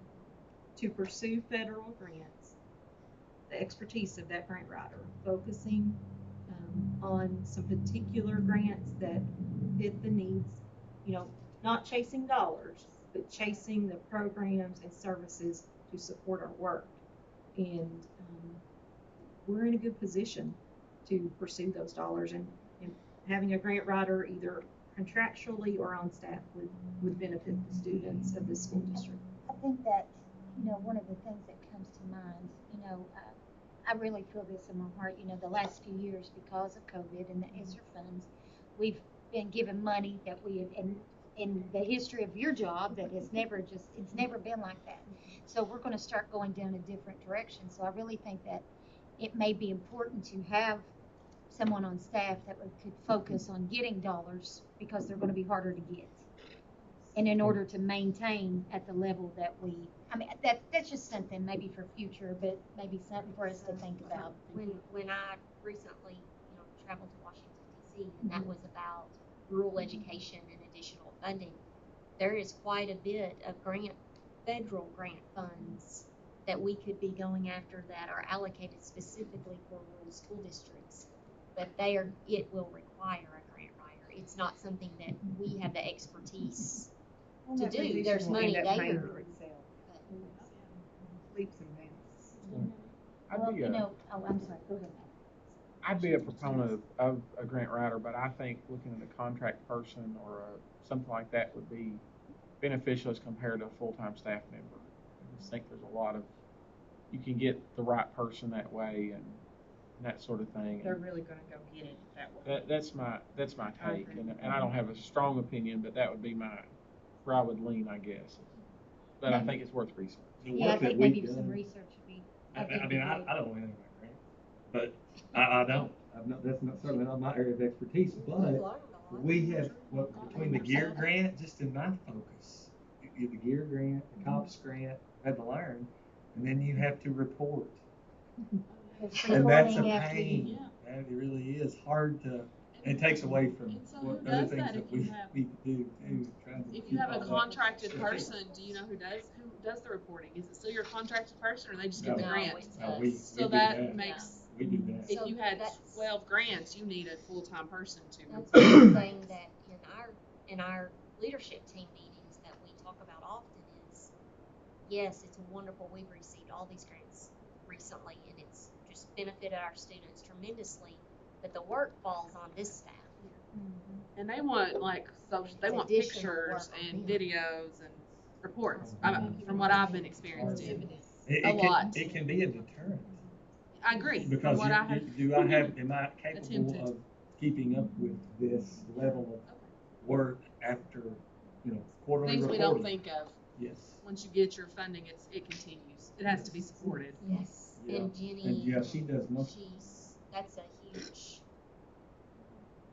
[SPEAKER 5] To pursue federal grants, the expertise of that grant writer, focusing on some particular grants that fit the needs, you know, not chasing dollars, but chasing the programs and services to support our work. And we're in a good position to pursue those dollars, and having a grant writer either contractually or on staff would benefit the students of this school district.
[SPEAKER 1] I think that, you know, one of the things that comes to mind, you know, I really feel this in my heart, you know, the last few years because of COVID and the ESSER funds, we've been given money that we have, in the history of your job, that has never it's never been like that. So we're going to start going down a different direction. So I really think that it may be important to have someone on staff that could focus on getting dollars, because they're going to be harder to get. And in order to maintain at the level that I mean, that's just something maybe for future, but maybe something for us to think about.
[SPEAKER 3] When I recently, traveled to Washington D.C. and that was about rural education and additional funding, there is quite a bit of federal grant funds that we could be going after that are allocated specifically for rural school districts. But it will require a grant writer. It's not something that we have the expertise to do. There's money there.
[SPEAKER 9] Leaps and bounds.
[SPEAKER 1] Well, I'm sorry, go ahead.
[SPEAKER 10] I'd be a proponent of a grant writer, but I think looking at a contract person or something like that would be beneficial as compared to a full-time staff member. I just think there's a lot of, you can get the right person that way and that sort of thing.
[SPEAKER 9] They're really gonna go get it that way.
[SPEAKER 10] That's my take, and I don't have a strong opinion, but that would be where I would lean, I guess. But I think it's worth research.
[SPEAKER 1] Yeah, I think maybe some research would be.
[SPEAKER 2] I mean, I don't know anything about grants, but I don't. That's certainly not my area of expertise, but we have, between the GEAR grant, just in my focus, the GEAR grant, the COPS grant, had to learn, and then you have to report. And that's a pain. That really is hard to, it takes away from what other things that we need to do too.
[SPEAKER 6] If you have a contracted person, do you know who does the reporting? Is it still your contracted person, or they just get the grant?
[SPEAKER 3] So
[SPEAKER 6] that makes.
[SPEAKER 2] We do that.
[SPEAKER 6] If you had 12 grants, you need a full-time person to.
[SPEAKER 3] That's one thing that in our leadership team meetings that we talk about often is, yes, it's wonderful we've received all these grants recently, and it's just benefited our students tremendously. But the work falls on this staff.
[SPEAKER 6] And they want they want pictures and videos and reports. From what I've been experienced in,
[SPEAKER 2] it can be a deterrent.
[SPEAKER 6] I agree.
[SPEAKER 2] Because am I capable of keeping up with this level of work after, quarterly
[SPEAKER 6] things
[SPEAKER 2] reporting?
[SPEAKER 6] we don't think of.
[SPEAKER 2] Yes.
[SPEAKER 6] Once you get your funding, it continues. It has to be supported.
[SPEAKER 3] Yes.
[SPEAKER 2] Yeah.
[SPEAKER 3] And Jenny.
[SPEAKER 2] And yeah, she does most.
[SPEAKER 3] That's a huge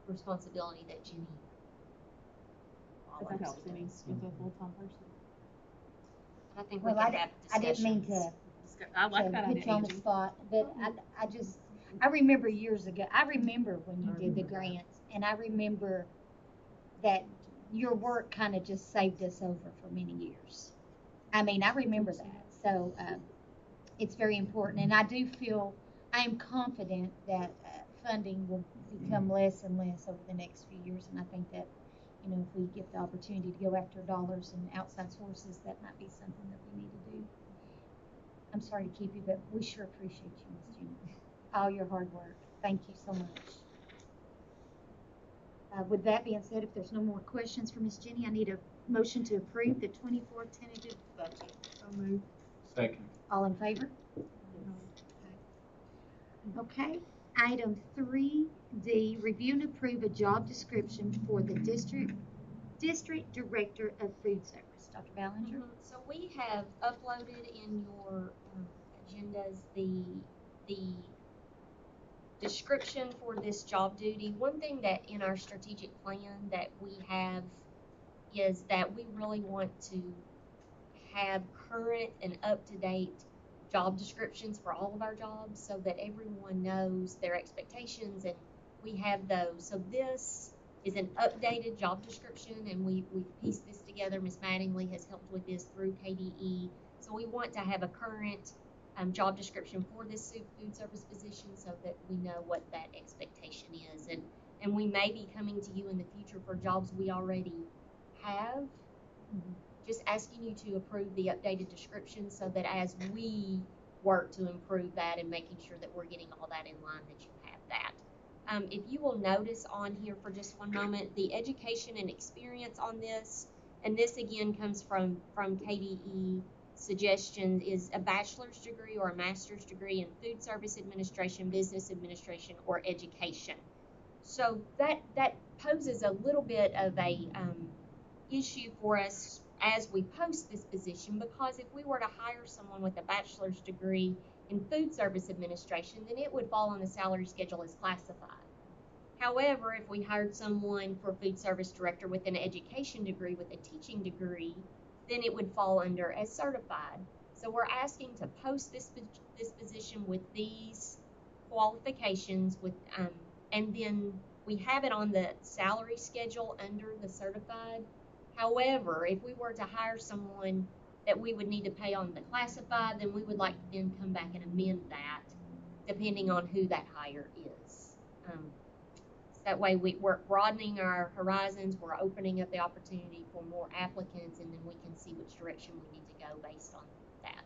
[SPEAKER 3] responsibility that Jenny.
[SPEAKER 6] If that helps any with a full-time person.
[SPEAKER 3] I think
[SPEAKER 1] I didn't mean to.
[SPEAKER 6] I like that
[SPEAKER 1] put you on the spot, but I remember years ago. I remember when you did the grants, and I remember that your work kind of just saved us over for many years. I mean, I remember that. So it's very important, and I am confident that funding will become less and less over the next few years, and I think that, if we get the opportunity to go after dollars and outside sources, that might be something that we need to do. I'm sorry to keep you, but we sure appreciate you, Ms. Jenny. All your hard work. Thank you so much. With that being said, if there's no more questions for Ms. Jenny, I need a motion to approve the 24 tentative budget.
[SPEAKER 6] So moved.
[SPEAKER 10] Second.
[SPEAKER 1] All in favor? Okay. Item 3D, review and approve a job description for the district director of food service. Dr. Ballinger?
[SPEAKER 3] So we have uploaded in your agendas the description for this job duty. One thing that in our strategic plan that we have is that we really want to have current and up-to-date job descriptions for all of our jobs so that everyone knows their expectations, and we have those. So this is an updated job description, and we've pieced this together. Ms. Mattingly has helped with this through KDE. So we want to have a current job description for this food service position so that we know what that expectation is. And we may be coming to you in the future for jobs we already have. Just asking you to approve the updated description so that as we work to improve that and making sure that we're getting all that in line, that you have that. If you will notice on here for just one moment, the education and experience on this, and this again comes from KDE suggestion, is a bachelor's degree or a master's degree in food service administration, business administration, or education. So that poses a little bit of a issue for us as we post this position, because if we were to hire someone with a bachelor's degree in food service administration, then it would fall on the salary schedule as classified. However, if we hired someone for food service director with an education degree, with a teaching degree, then it would fall under as certified. So we're asking to post this position with these qualifications and then we have it on the salary schedule under the certified. However, if we were to hire someone that we would need to pay on the classified, then we would like to then come back and amend that depending on who that hire is. That way we're broadening our horizons, we're opening up the opportunity for more applicants, and then we can see which direction we need to go based on that.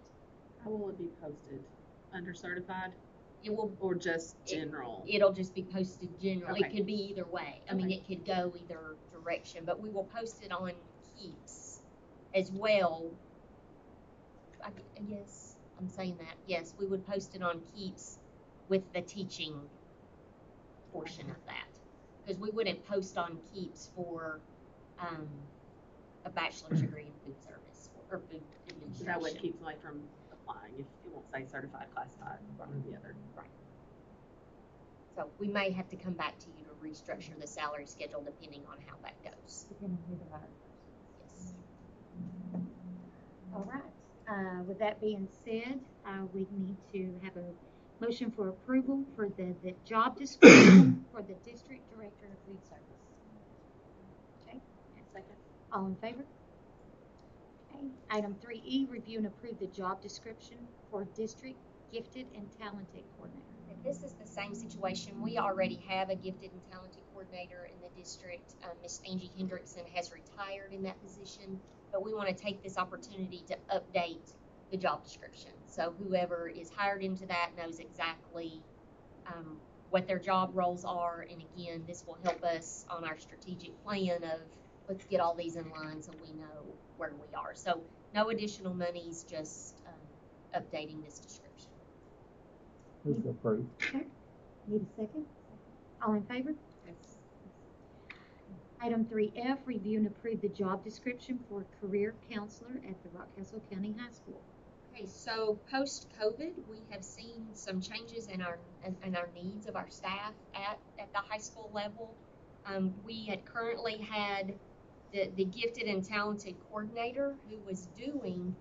[SPEAKER 6] How will it be posted? Under certified?
[SPEAKER 3] It will,
[SPEAKER 6] or just general?
[SPEAKER 3] It'll just be posted general.
[SPEAKER 6] Okay.
[SPEAKER 3] It could be either way. I mean, it could go either direction, but we will post it on Keeps as well. Yes, I'm saying that. Yes, we would post it on Keeps with the teaching portion of that. Because we wouldn't post on Keeps for a bachelor's degree in food service or food administration.
[SPEAKER 6] So that would keep somebody from applying if it won't say certified, classified, one or the other.
[SPEAKER 3] Right. So we may have to come back to you to restructure the salary schedule depending on how that goes.
[SPEAKER 1] Depending on who the hired
[SPEAKER 3] Yes.
[SPEAKER 1] All right. With that being said, we need to have a motion for approval for the job description for the district director of food service. Okay.
[SPEAKER 6] Second.
[SPEAKER 1] All in favor? Okay. Item 3E, review and approve the job description for district gifted and talented coordinator.
[SPEAKER 3] This is the same situation. We already have a gifted and talented coordinator in the district. Miss Angie Hendrickson has retired in that position, but we want to take this opportunity to update the job description. So whoever is hired into that knows exactly what their job roles are. And again, this will help us on our strategic plan of let's get all these in line so we know where we are. So no additional monies, just updating this description.
[SPEAKER 10] Move to approve.
[SPEAKER 1] Okay. Need a second? All in favor?
[SPEAKER 3] Yes.
[SPEAKER 1] Item 3F, review and approve the job description for career counselor at the Rockcastle County High School.
[SPEAKER 3] Okay, so post-COVID, we have seen some changes in our needs of our staff at the high school level. We had currently had the gifted and talented coordinator who was doing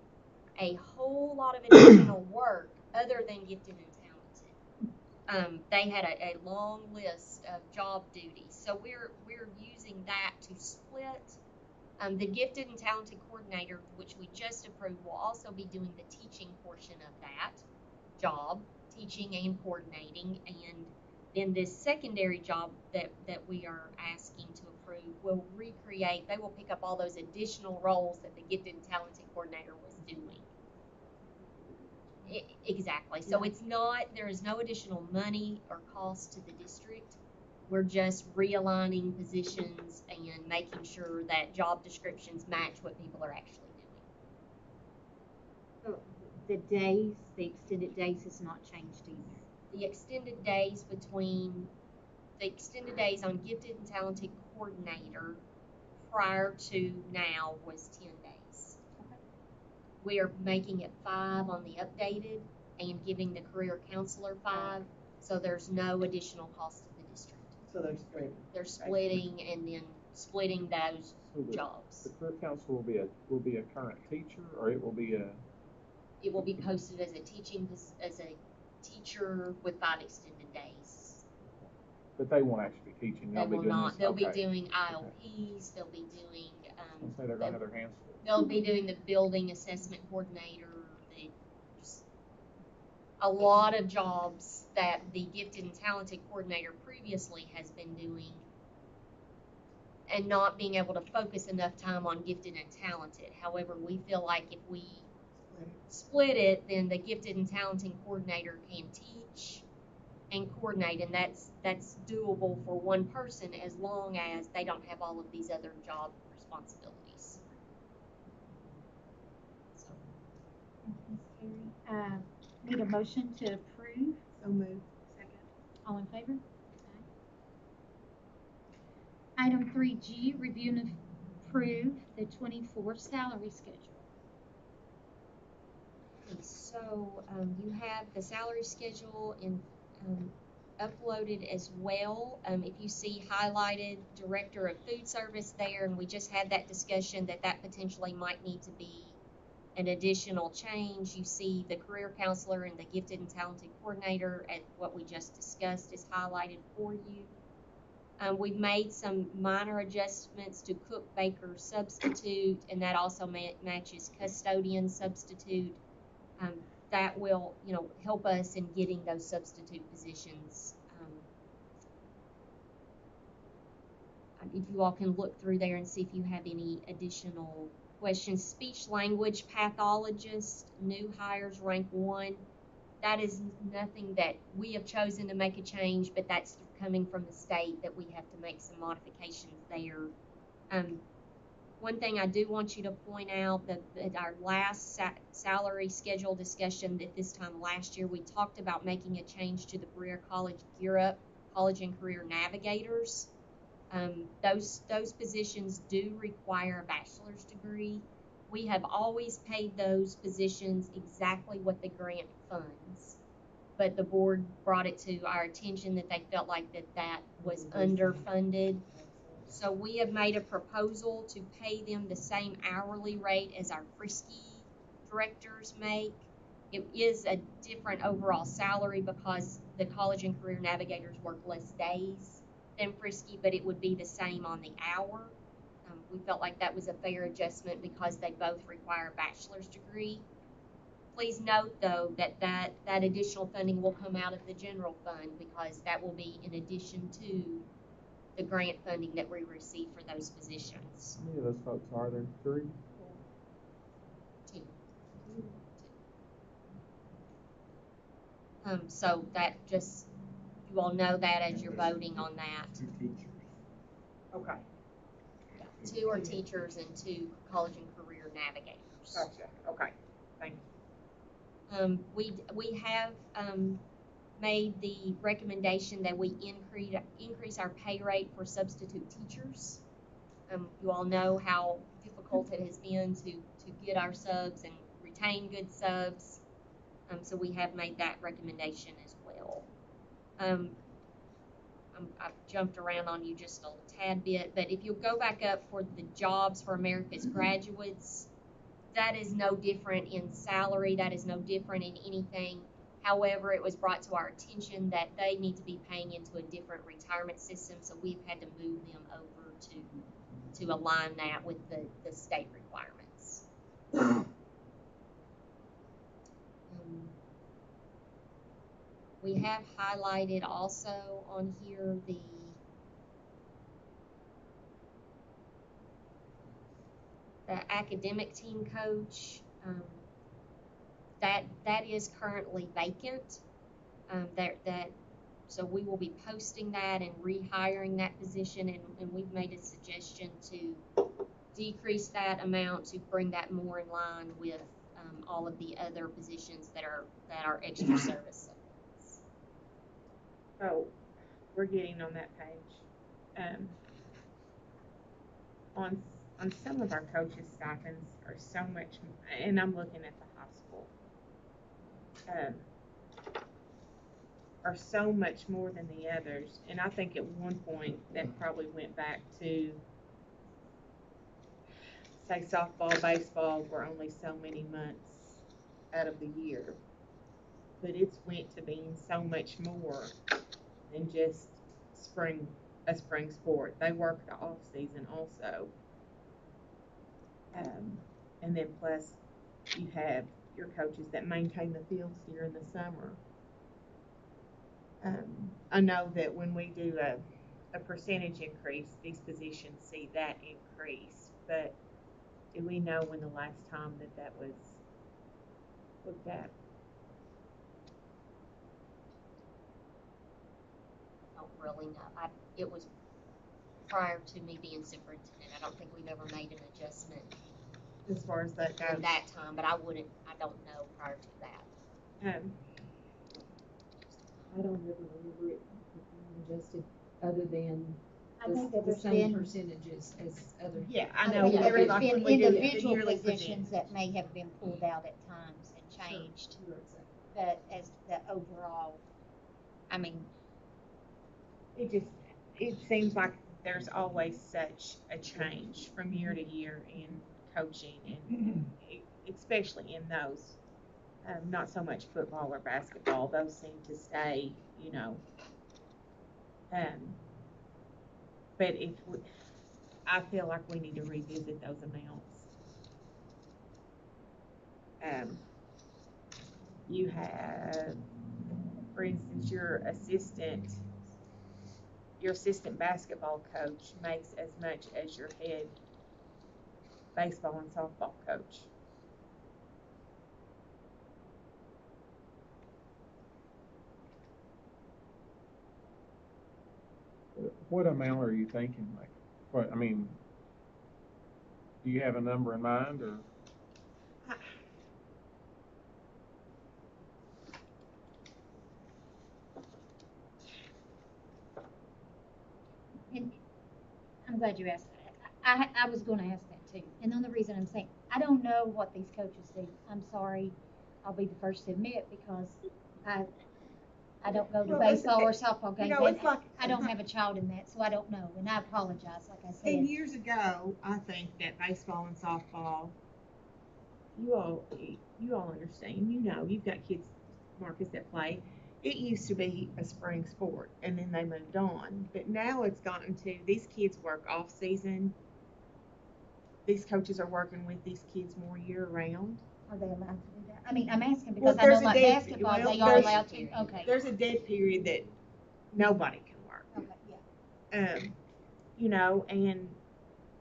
[SPEAKER 3] a whole lot of additional work other than gifted and talented. They had a long list of job duties, so we're using that to split. The gifted and talented coordinator, which we just approved, will also be doing the teaching portion of that job, teaching and coordinating, and then this secondary job that we are asking to approve will recreate. They will pick up all those additional roles that the gifted and talented coordinator was doing. Exactly. So it's not, there is no additional money or cost to the district. We're just realigning positions and making sure that job descriptions match what people are actually doing.
[SPEAKER 1] So the days, the extended days has not changed either.
[SPEAKER 3] The extended days on gifted and talented coordinator prior to now was 10 days.
[SPEAKER 1] Okay.
[SPEAKER 3] We are making it 5 on the updated and giving the career counselor 5, so there's no additional cost to the district.
[SPEAKER 9] So they're splitting.
[SPEAKER 3] They're splitting and then splitting those jobs.
[SPEAKER 10] The career counselor will be a current teacher, or it will be a.
[SPEAKER 3] It will be posted as a teacher with 5 extended days.
[SPEAKER 10] But they won't actually be teaching.
[SPEAKER 3] They will not. They'll be
[SPEAKER 10] okay.
[SPEAKER 3] doing ILPs. They'll be doing.
[SPEAKER 10] Say they're gonna have their hands full.
[SPEAKER 3] They'll be doing the building assessment coordinator. A lot of jobs that the gifted and talented coordinator previously has been doing, and not being able to focus enough time on gifted and talented. However, we feel like if we split it, then the gifted and talented coordinator can teach and coordinate, and that's doable for one person as long as they don't have all of these other job responsibilities. So.
[SPEAKER 1] Thank you, Ms. Terry. Need a motion to approve?
[SPEAKER 9] So moved.
[SPEAKER 1] Second. All in favor? Okay. Item 3G, review and approve the 24 salary schedule.
[SPEAKER 3] Okay, so you have the salary schedule in uploaded as well. If you see highlighted Director of Food Service there, and we just had that discussion that potentially might need to be an additional change. You see the Career Counselor and the Gifted and Talented Coordinator at what we just discussed is highlighted for you. We've made some minor adjustments to cook, baker, substitute, and that also matches custodian, substitute. That will, help us in getting those substitute positions. If you all can look through there and see if you have any additional questions. Speech language pathologist, new hires, rank 1. That is nothing that we have chosen to make a change, but that's coming from the state that we have to make some modifications there. One thing I do want you to point out that our last salary schedule discussion at this time last year, we talked about making a change to the Career College Gear Up College and Career Navigators. Those positions do require a bachelor's degree. We have always paid those positions exactly what the grant funds, but the board brought it to our attention that they felt like that was underfunded. So we have made a proposal to pay them the same hourly rate as our Frisky directors make. It is a different overall salary because the College and Career Navigators work less days than Frisky, but it would be the same on the hour. We felt like that was a fair adjustment because they both require a bachelor's degree. Please note, though, that additional funding will come out of the general fund because that will be in addition to the grant funding that we receive for those positions.
[SPEAKER 10] How many of those folks are there? 3?
[SPEAKER 3] 2. So that just, you all know that as you're voting on that.
[SPEAKER 2] 2 teachers.
[SPEAKER 9] Okay,
[SPEAKER 3] 2 are teachers and 2 college and career navigators.
[SPEAKER 9] gotcha, okay, thank you.
[SPEAKER 3] We have made the recommendation that we increase our pay rate for substitute teachers. You all know how difficult it has been to get our subs and retain good subs. So we have made that recommendation as well. I've jumped around on you just a tad bit, but if you'll go back up for the Jobs for America's Graduates, that is no different in salary, that is no different in anything. However, it was brought to our attention that they need to be paying into a different retirement system, so we've had to move them over to align that with the state requirements. We have highlighted also on here the academic team coach. That is currently vacant. So we will be posting that and rehiring that position, and we've made a suggestion to decrease that amount to bring that more in line with all of the other positions that are extra service.
[SPEAKER 9] So, we're getting on that page. On some of our coaches' stipends are so much, and I'm looking at the hospital, are so much more than the others. And I think at one point that probably went back to, say, softball, baseball were only so many months out of the year. But it's went to being so much more than just a spring sport. They work the off season also. And then plus you have your coaches that maintain the fields during the summer. I know that when we do a percentage increase, these positions see that increase, but do we know when the last time that was looked at?
[SPEAKER 3] I don't really know. It was prior to me being superintendent. I don't think we've ever made an adjustment
[SPEAKER 9] As far as that goes.
[SPEAKER 3] in that time, but I don't know prior to that.
[SPEAKER 5] I don't ever remember it being adjusted other than
[SPEAKER 1] I think that
[SPEAKER 5] the
[SPEAKER 1] there's
[SPEAKER 5] same
[SPEAKER 1] been,
[SPEAKER 5] percentages as other.
[SPEAKER 9] Yeah, I
[SPEAKER 1] I
[SPEAKER 9] know.
[SPEAKER 1] think
[SPEAKER 5] yeah,
[SPEAKER 1] there's
[SPEAKER 9] like
[SPEAKER 1] been
[SPEAKER 9] when we do the
[SPEAKER 1] individual
[SPEAKER 9] yearly
[SPEAKER 1] positions
[SPEAKER 9] percentage.
[SPEAKER 1] that may have been pulled out at times and changed,
[SPEAKER 5] Sure, exactly.
[SPEAKER 1] but as the overall, I mean,
[SPEAKER 9] it seems like there's always such a change from year to year in coaching and especially in those, not so much football or basketball, those seem to stay, you know. But I feel like we need to revisit those amounts. You have, for instance, your assistant basketball coach makes as much as your head baseball and softball coach.
[SPEAKER 10] What amount are you thinking, like, what, I mean, do you have a number in mind, or?
[SPEAKER 1] And I'm glad you asked that. I was gonna ask that too. And the only reason I'm saying, I don't know what these coaches do. I'm sorry, I'll be the first to admit, because I don't go to baseball or softball games.
[SPEAKER 9] It's like,
[SPEAKER 1] I don't have a child in that, so I don't know, and I apologize, like I said.
[SPEAKER 9] And years ago, I think that baseball and softball, you all understand, you know, you've got kids, Marcus, that play. It used to be a spring sport, and then they moved on. But now it's gotten to, these kids work off season. These coaches are working with these kids more year round.
[SPEAKER 1] Are they allowed to do that? I mean, I'm asking because I know like basketball, they are allowed to. Okay.
[SPEAKER 9] There's a dead period that nobody can work.
[SPEAKER 1] Okay, yeah.
[SPEAKER 9] You know, and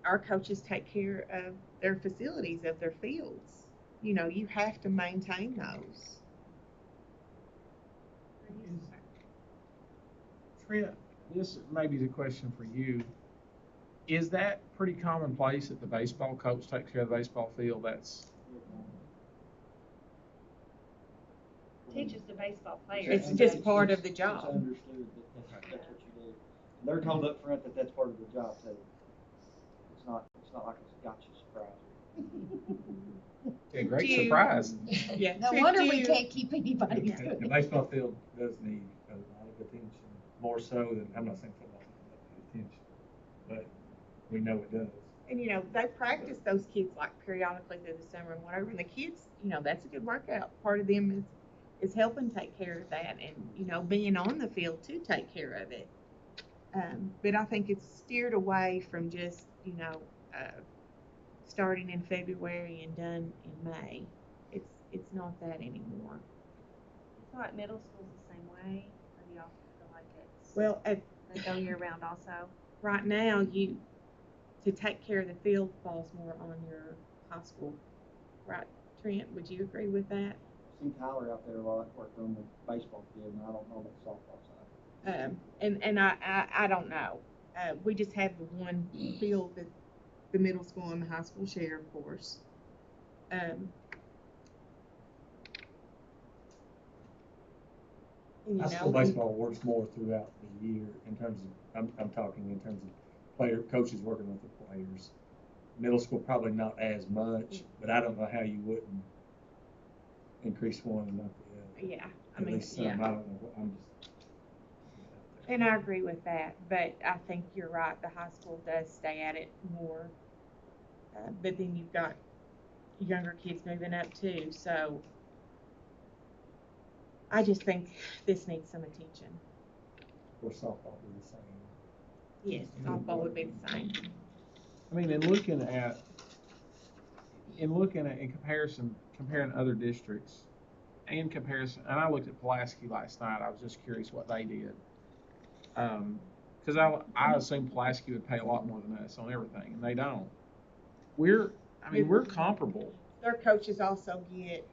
[SPEAKER 9] our coaches take care of their facilities, of their fields. You know, you have to maintain those.
[SPEAKER 10] Trent, this maybe is a question for you. Is that pretty commonplace that the baseball coach takes care of the baseball field? That's
[SPEAKER 4] Teaches the baseball players.
[SPEAKER 9] It's just part of the job.
[SPEAKER 8] It's understood that that's what you do. And they're told up front that that's part of the job too. It's not like a gotcha surprise.
[SPEAKER 10] a great surprise.
[SPEAKER 9] Yeah.
[SPEAKER 1] No wonder we can't keep anybody doing
[SPEAKER 2] The
[SPEAKER 1] it.
[SPEAKER 2] baseball field does need a lot of attention, more so than, I'm not saying football doesn't need attention, but we know it does.
[SPEAKER 9] And, you know, they practice those kids like periodically through the summer and whatever. And the kids, you know, that's a good workout. Part of them is helping take care of that and, you know, being on the field to take care of it. But I think it's steered away from just, you know, starting in February and done in May. It's not that anymore.
[SPEAKER 4] I feel like middle school's the same way, or do y'all feel like it's
[SPEAKER 9] Well,
[SPEAKER 4] they go year round also?
[SPEAKER 9] right now, to take care of the field falls more on your high school. Right, Trent, would you agree with that?
[SPEAKER 8] I see Tyler out there a lot working on the baseball field, and I don't know the softball side.
[SPEAKER 9] And I don't know. We just have the one field that the middle school and the high school share, of course.
[SPEAKER 2] High school baseball works more throughout the year in terms of, I'm talking in terms of coaches working with the players. Middle school probably not as much, but I don't know how you wouldn't increase one and not the other.
[SPEAKER 9] Yeah,
[SPEAKER 2] At least some, I don't know, I'm just.
[SPEAKER 9] And I agree with that, but I think you're right, the high school does stay at it more. But then you've got younger kids moving up too, so I just think this needs some attention.
[SPEAKER 2] Of course, softball would be the same.
[SPEAKER 9] Yes, softball would be the same.
[SPEAKER 10] I mean, in comparing other districts, and I looked at Pulaski last night. I was just curious what they did, because I assumed Pulaski would pay a lot more than us on everything, and they don't. We're comparable.
[SPEAKER 9] Their coaches also get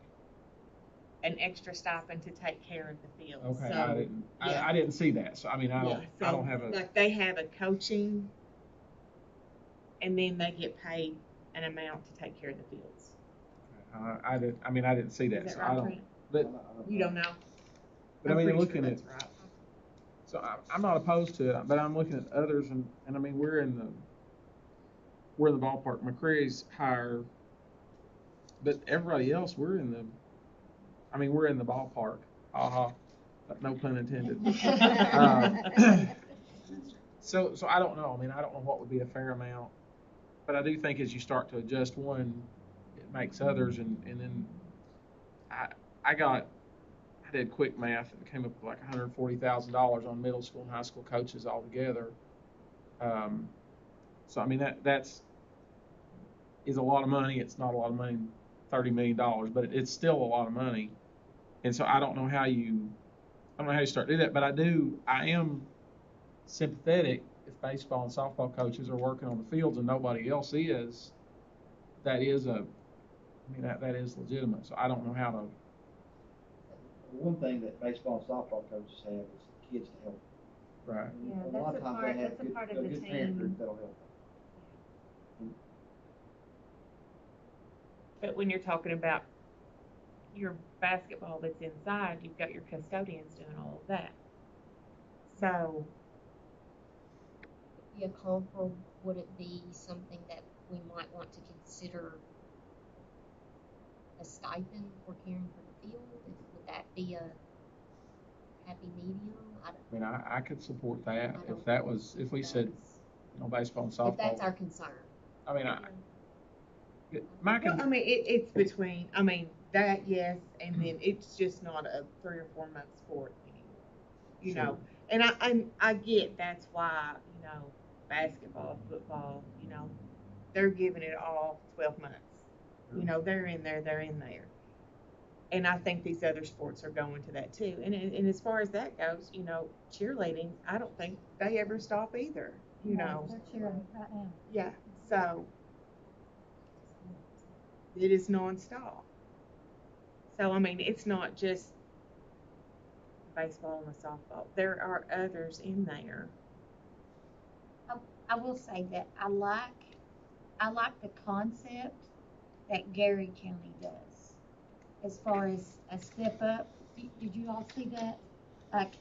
[SPEAKER 9] an extra stipend to take care of the field.
[SPEAKER 10] Okay,
[SPEAKER 9] so,
[SPEAKER 10] I didn't see that. So I mean, I don't have a,
[SPEAKER 9] like, they have a coaching, and then they get paid an amount to take care of the fields.
[SPEAKER 10] I didn't see that.
[SPEAKER 9] Is
[SPEAKER 10] So
[SPEAKER 9] that right,
[SPEAKER 10] I don't.
[SPEAKER 9] Trent?
[SPEAKER 10] But
[SPEAKER 9] You don't know.
[SPEAKER 10] But I mean, looking
[SPEAKER 9] sure
[SPEAKER 10] at.
[SPEAKER 9] that's right.
[SPEAKER 10] So I'm not opposed to it, but I'm looking at others, and I mean, we're in the ballpark. McCreary's higher, but everybody else, we're in the ballpark. No pun intended. So I don't know. I mean, I don't know what would be a fair amount, but I do think as you start to adjust one, it makes others, and then I I got I did quick math and came up with like $140,000 on middle school and high school coaches altogether. Um, so I mean that's is a lot of money. It's not a lot of money, $30 million, but it's still a lot of money. And so I don't know how you start to do that, but I am sympathetic if baseball and softball coaches are working on the fields and nobody else is. That is that is legitimate. So I don't know how to.
[SPEAKER 8] One thing that baseball and softball coaches have is kids to help.
[SPEAKER 10] Right.
[SPEAKER 4] Yeah,
[SPEAKER 8] A lot of times they have
[SPEAKER 4] that's a part of the
[SPEAKER 8] good parent
[SPEAKER 4] team.
[SPEAKER 8] group that'll help them.
[SPEAKER 9] But when you're talking about your basketball that's inside, you've got your custodians doing all of that. So,
[SPEAKER 3] Be a comparable, would it be something that we might want to consider a stipend for caring for the field? Would that be a happy medium?
[SPEAKER 10] I mean, I could support that
[SPEAKER 3] don't
[SPEAKER 10] if we said, baseball and
[SPEAKER 3] If
[SPEAKER 10] softball.
[SPEAKER 3] that's our concern.
[SPEAKER 10] I mean,
[SPEAKER 9] well, I mean, it's between, that, yes, and then it's just not a 3 or 4 month sport anymore, you know. And I get that's why, basketball, football, they're giving it all 12 months. They're in there. And I think these other sports are going to that too. And as far as that goes, cheerleading, I don't think they ever stop either,
[SPEAKER 1] No, they're cheering right now.
[SPEAKER 9] Yeah, so it is nonstop. So, I mean, it's not just baseball and the softball. There are others in there.
[SPEAKER 1] I will say that I like the concept that Gary County does, as far as a step up. Did you all see that? Like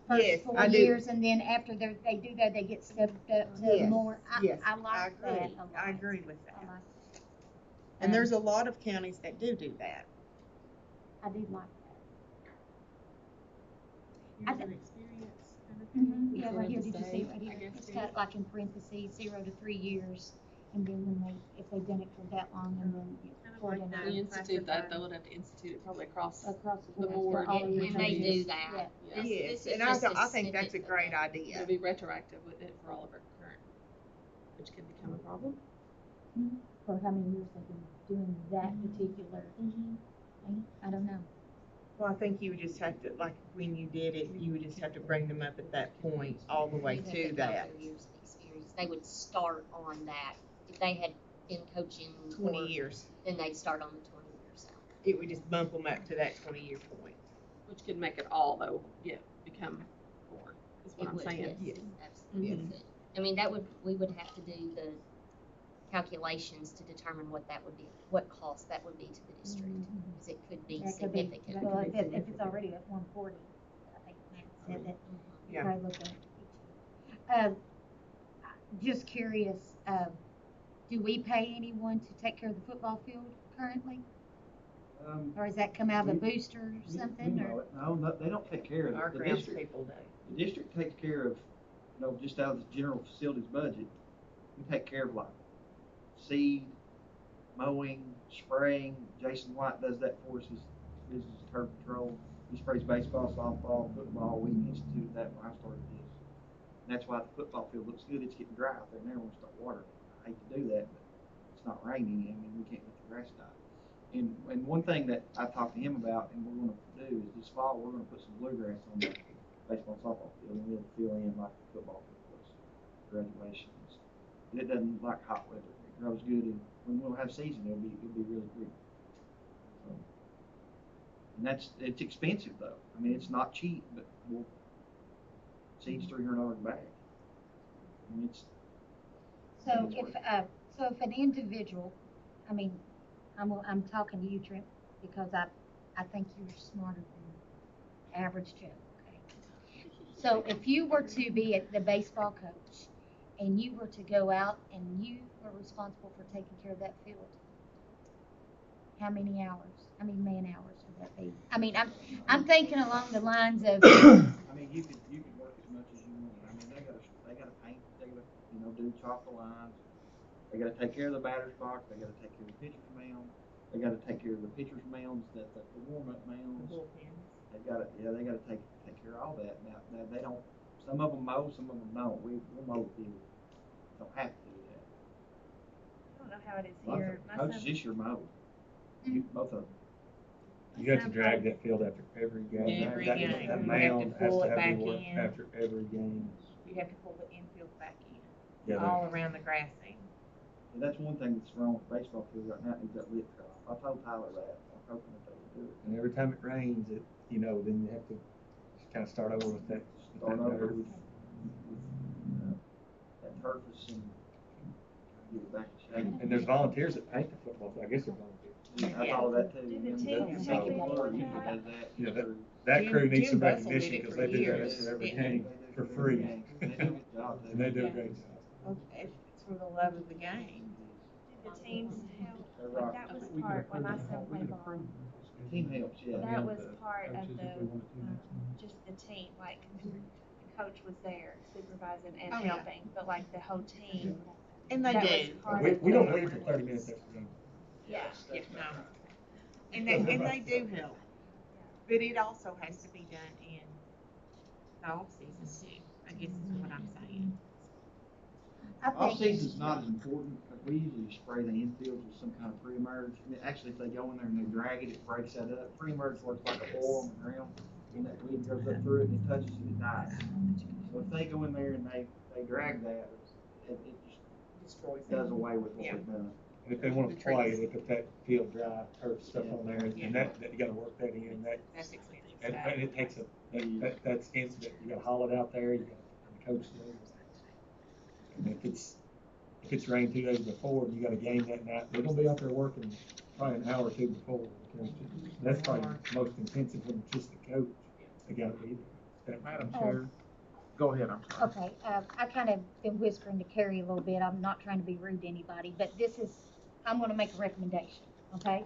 [SPEAKER 1] first
[SPEAKER 9] Yes,
[SPEAKER 1] 4
[SPEAKER 9] I do.
[SPEAKER 1] years, and then after they do that, they get stepped up to
[SPEAKER 9] Yes,
[SPEAKER 1] more.
[SPEAKER 9] yes,
[SPEAKER 1] I like that a lot.
[SPEAKER 9] I agree with that.
[SPEAKER 1] I like that.
[SPEAKER 9] And there's a lot of counties that do that.
[SPEAKER 1] I do like
[SPEAKER 6] Years of experience kind of thing.
[SPEAKER 1] that. Yeah, right here. Did you see it right
[SPEAKER 6] I
[SPEAKER 1] here?
[SPEAKER 6] guess
[SPEAKER 1] It's
[SPEAKER 6] it
[SPEAKER 1] got
[SPEAKER 6] is.
[SPEAKER 1] like in parentheses 0 to 3 years, and then if they've done it for that long, and then
[SPEAKER 6] Kind of
[SPEAKER 1] for
[SPEAKER 6] like
[SPEAKER 1] another
[SPEAKER 6] we institute that, though, would have to institute it probably across
[SPEAKER 1] across
[SPEAKER 6] the board.
[SPEAKER 1] for all
[SPEAKER 3] And
[SPEAKER 1] the
[SPEAKER 3] they do
[SPEAKER 1] coaches.
[SPEAKER 3] that.
[SPEAKER 1] Yeah.
[SPEAKER 3] This
[SPEAKER 9] Yes,
[SPEAKER 3] is
[SPEAKER 9] and
[SPEAKER 3] just a
[SPEAKER 9] I think that's a
[SPEAKER 3] snippet
[SPEAKER 9] great
[SPEAKER 3] of it.
[SPEAKER 9] idea.
[SPEAKER 6] It'll be retroactive with it for all of our current, which can become a problem.
[SPEAKER 1] For how many years they've been doing that particular thing. I don't know.
[SPEAKER 9] Well, I think you would just have to, like, when you did it, you would just have to bring them up at that point all the way
[SPEAKER 3] You'd have
[SPEAKER 9] to
[SPEAKER 3] count
[SPEAKER 9] that.
[SPEAKER 3] their years of experience. They would start on that. If they had been coaching
[SPEAKER 9] 20
[SPEAKER 3] for-
[SPEAKER 9] years.
[SPEAKER 3] then they'd start on the 20 year salary.
[SPEAKER 9] It would just bump them up to that 20-year point.
[SPEAKER 6] Which could make it all, though, become more, is what I'm saying.
[SPEAKER 3] Yes,
[SPEAKER 9] Yes.
[SPEAKER 3] absolutely.
[SPEAKER 9] Yes.
[SPEAKER 3] It could. I mean, we would have to do the calculations to determine what cost that would be to the district, because it could be
[SPEAKER 1] That could be,
[SPEAKER 3] significant.
[SPEAKER 1] well, if it's already at 140, I think Matt said that.
[SPEAKER 9] Yeah.
[SPEAKER 1] Probably looking at just curious, do we pay anyone to take care of the football field currently? Or does that come out of a booster or something?
[SPEAKER 8] No, they don't take care of
[SPEAKER 9] Our
[SPEAKER 8] it. The
[SPEAKER 9] grounds
[SPEAKER 8] district,
[SPEAKER 9] people do.
[SPEAKER 8] the district takes care of, just out of the general facilities budget, we take care of like seed, mowing, spraying. Jason White does that for us, his business is turf control. He sprays baseball, softball, football. We instituted that when I started this. And that's why the football field looks good. It's getting dry out there now when we start watering. I hate to do that, but it's not raining. I mean, we can't let the grass die. And one thing that I talked to him about, and we're going to do, is this fall we're going to put some bluegrass on the baseball and softball field, and we'll fill in like the football field was graduations. But it doesn't like hot weather. It grows good, and when we'll have season, it'll be really good. So, and it's expensive though. I mean, it's not cheap, but seed's $300 a bag. I mean,
[SPEAKER 1] So if an individual, I mean, I'm talking to you, Trent, because I think you're smarter than average Joe. Okay. So if you were to be the baseball coach, and you were to go out and you were responsible for taking care of that field, how many hours? How many man hours would that be? I mean, I'm thinking along the lines of.
[SPEAKER 8] I mean, you can work as much as you want. I mean, they got do chalk the lines. They gotta take care of the batter's box, they gotta take care of the pitcher's mound, they gotta take care of the pitcher's mounds, the warm-up mounds. They gotta take care of all that. Now they don't, some of them mow, some of them don't. We'll mow the field. Don't have to do that.
[SPEAKER 4] I don't know how it is
[SPEAKER 8] A lot
[SPEAKER 4] here.
[SPEAKER 8] of coaches this year mow. Both of them.
[SPEAKER 2] You have to drag that field after every game.
[SPEAKER 9] Every
[SPEAKER 2] That-
[SPEAKER 9] game.
[SPEAKER 2] That
[SPEAKER 9] You have
[SPEAKER 2] mound
[SPEAKER 9] to
[SPEAKER 2] has
[SPEAKER 9] pull
[SPEAKER 2] to
[SPEAKER 9] it
[SPEAKER 2] have
[SPEAKER 9] back
[SPEAKER 2] to work
[SPEAKER 9] in.
[SPEAKER 2] after every game.
[SPEAKER 9] You have to pull the infield back in,
[SPEAKER 2] Yeah,
[SPEAKER 9] all around the grassing.
[SPEAKER 8] And that's one thing that's wrong with the baseball field right now, is that lip drop. I told Tyler that. I'm hoping that they would do it.
[SPEAKER 2] and every time it rains, then you have to just kind of start over with that.
[SPEAKER 8] Start
[SPEAKER 2] that
[SPEAKER 8] over
[SPEAKER 2] dirt.
[SPEAKER 8] with that surface and get it back in shape.
[SPEAKER 2] And there's volunteers that paint the football field. I guess they're volunteers.
[SPEAKER 8] I thought of that too.
[SPEAKER 4] Do the
[SPEAKER 8] And
[SPEAKER 4] teams
[SPEAKER 8] then
[SPEAKER 4] help any
[SPEAKER 8] Florida
[SPEAKER 4] with
[SPEAKER 8] usually
[SPEAKER 4] that?
[SPEAKER 8] does that.
[SPEAKER 2] Yeah, that crew needs some
[SPEAKER 9] Jim Bussell
[SPEAKER 2] recognition
[SPEAKER 9] did it
[SPEAKER 2] because
[SPEAKER 9] for
[SPEAKER 2] they do that
[SPEAKER 9] years.
[SPEAKER 2] after every
[SPEAKER 9] Yeah.
[SPEAKER 2] game for free.
[SPEAKER 8] And they do a good job too.
[SPEAKER 2] And they do a great job.
[SPEAKER 9] Okay, it's for the love of the game.
[SPEAKER 4] Did the teams help?
[SPEAKER 8] They're
[SPEAKER 4] Like,
[SPEAKER 8] rock.
[SPEAKER 4] that was part, when my son played ball,
[SPEAKER 8] The team helps, yeah.
[SPEAKER 4] that was part of just the team, like, the coach was there supervising and
[SPEAKER 9] Oh, yeah.
[SPEAKER 4] helping, but like the whole team.
[SPEAKER 9] And they
[SPEAKER 4] That was
[SPEAKER 9] do.
[SPEAKER 4] part
[SPEAKER 2] We,
[SPEAKER 4] of
[SPEAKER 2] we don't
[SPEAKER 4] the-
[SPEAKER 2] leave for 30 minutes after game.
[SPEAKER 4] Yeah.
[SPEAKER 9] Yeah, no. And they do help. But it also has to be done in the off season too, I guess is what I'm saying.
[SPEAKER 1] I
[SPEAKER 8] Off
[SPEAKER 1] think,
[SPEAKER 8] season's not as important, because we usually spray the infields with some kind of pre-emerge. And actually, if they go in there and they drag it, it breaks that up. Pre-emerge works like a oil on the ground, and that weed goes up through it and it touches it, it dies. So if they go in there and they drag that, it just
[SPEAKER 9] Destroys
[SPEAKER 8] does away with what
[SPEAKER 9] Yeah.
[SPEAKER 8] we've done.
[SPEAKER 2] And if they want to
[SPEAKER 9] The
[SPEAKER 2] play,
[SPEAKER 9] trees.
[SPEAKER 2] they put that field dry, turf stuff on there,
[SPEAKER 9] Yeah.
[SPEAKER 2] and that you gotta work that in,
[SPEAKER 9] That's expensive.
[SPEAKER 2] and it takes that's instant. You gotta haul it out there, you gotta coach it. And if it's rained 2 days before, and you got a game that night, they're gonna be out there working probably an hour or two before, because that's probably the most intensive when it's just the coach. They gotta be there.
[SPEAKER 10] Madam Chair, go ahead, I'm sorry.
[SPEAKER 1] okay, I kind of been whispering to Carrie a little bit. I'm not trying to be rude to anybody, but I'm gonna make a recommendation, okay?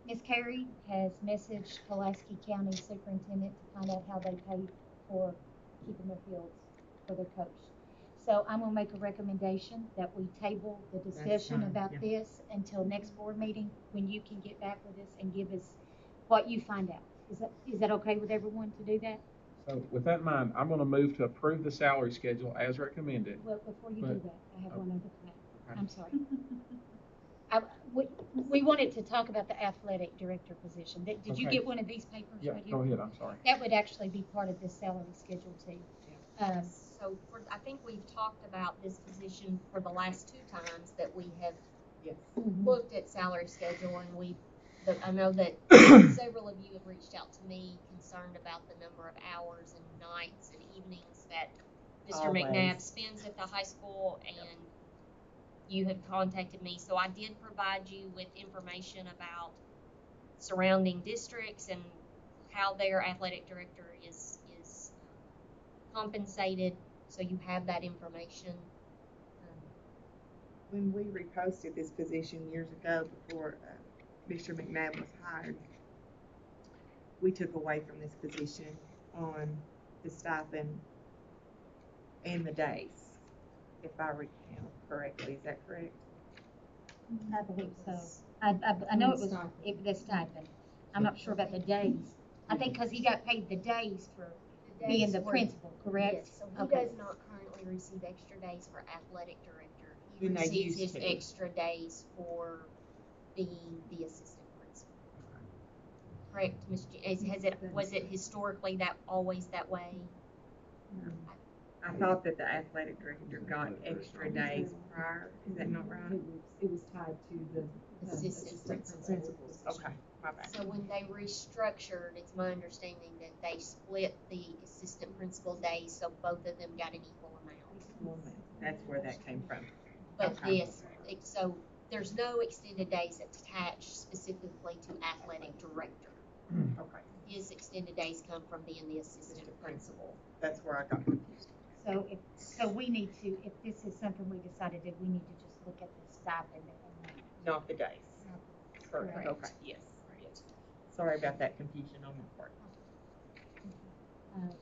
[SPEAKER 1] Ms. Carey has messaged Pulaski County Superintendent to find out how they pay for keeping their fields for their coach. So I'm gonna make a recommendation that we table the discussion
[SPEAKER 9] fine,
[SPEAKER 1] about
[SPEAKER 9] yeah.
[SPEAKER 1] this until next board meeting, when you can get back with us and give us what you find out. Is that okay with everyone to do that?
[SPEAKER 10] So with that in mind, I'm gonna move to approve the salary schedule as recommended.
[SPEAKER 1] Well, before you do
[SPEAKER 10] But-
[SPEAKER 1] that, I have one other comment.
[SPEAKER 10] Okay.
[SPEAKER 1] I'm sorry. We wanted to talk about the athletic director position. Did you
[SPEAKER 10] Okay.
[SPEAKER 1] get one of these papers
[SPEAKER 10] Yeah,
[SPEAKER 1] right here?
[SPEAKER 10] go ahead, I'm sorry.
[SPEAKER 1] That would actually be part of this salary schedule too.
[SPEAKER 3] So I think we've talked about this position for the last 2 times that we have
[SPEAKER 9] Yes.
[SPEAKER 3] looked at salary schedule, and I know that several of you have reached out to me concerned about the number of hours and nights and evenings that Mr.
[SPEAKER 9] Always.
[SPEAKER 3] McNabb spends at the high school, and you have contacted me, so I did provide you with information about surrounding districts and how their athletic director is compensated, so you have that information.
[SPEAKER 9] When we reposted this position years ago before Mr. McNabb was hired, we took away from this position on the stipend and the days, if I recall correctly. Is that correct?
[SPEAKER 1] I believe so. I know it was the stipend. I'm not sure about the days. I think because he got paid the days for being the principal, correct?
[SPEAKER 3] Yes, so he
[SPEAKER 1] Okay.
[SPEAKER 3] does not currently receive extra days for athletic director. He
[SPEAKER 9] When they
[SPEAKER 3] receives
[SPEAKER 9] used
[SPEAKER 3] his
[SPEAKER 9] to.
[SPEAKER 3] extra days for being the assistant principal. Correct, Ms. Was it historically always that way?
[SPEAKER 9] I thought that the athletic director got extra days prior. Is that not right?
[SPEAKER 5] It was tied to the
[SPEAKER 3] Assistant principal.
[SPEAKER 5] principal's.
[SPEAKER 9] Okay, my bad.
[SPEAKER 3] So when they restructured, it's my understanding that they split the assistant principal days, so both of them got an equal amount.
[SPEAKER 9] That's where that came from.
[SPEAKER 3] But
[SPEAKER 9] Okay.
[SPEAKER 3] so there's no extended days attached specifically to athletic director.
[SPEAKER 9] Okay,
[SPEAKER 3] His extended days come from being the assistant principal.
[SPEAKER 9] that's where I got confused.
[SPEAKER 1] So we need to, if this is something we decided that we need to just look at the stipend and
[SPEAKER 9] Not the days. Correct,
[SPEAKER 1] Correct.
[SPEAKER 9] okay, yes. Sorry about that confusion on my part.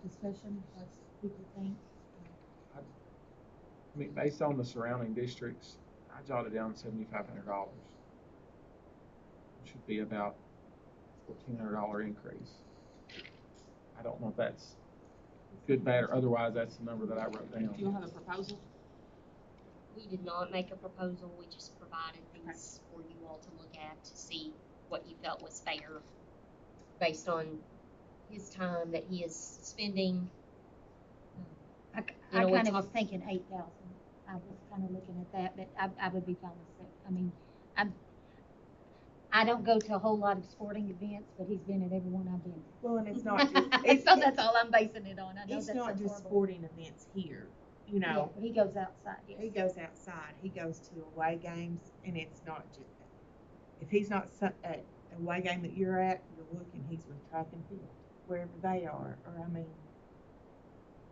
[SPEAKER 1] discussion, what people think.
[SPEAKER 10] I mean, based on the surrounding districts, I jotted down $7,500. It should be about $1,400 increase. I don't know if that's good, bad, or otherwise, that's the number that I wrote down.
[SPEAKER 6] Do you have a proposal?
[SPEAKER 3] We did not make a proposal, we just provided these for you all to look at to see what you felt was fair based on his time that he is spending.
[SPEAKER 1] I
[SPEAKER 3] You know, we
[SPEAKER 1] kind of was
[SPEAKER 3] talked-
[SPEAKER 1] thinking 8,000. I was kind of looking at that, but I would be fine with it. I mean, I don't go to a whole lot of sporting events, but he's been at every one I've been to.
[SPEAKER 9] Well, and it's not just,
[SPEAKER 1] So that's all I'm basing it on. I know
[SPEAKER 9] it's
[SPEAKER 1] that's
[SPEAKER 9] not
[SPEAKER 1] so
[SPEAKER 9] just
[SPEAKER 1] horrible.
[SPEAKER 9] sporting events here, you
[SPEAKER 1] Yeah,
[SPEAKER 9] know.
[SPEAKER 1] but he goes outside. Yes.
[SPEAKER 9] He goes outside, he goes to away games, and it's not just, if he's not at a away game that you're at, you're looking, he's with track and field, wherever they are, or I mean,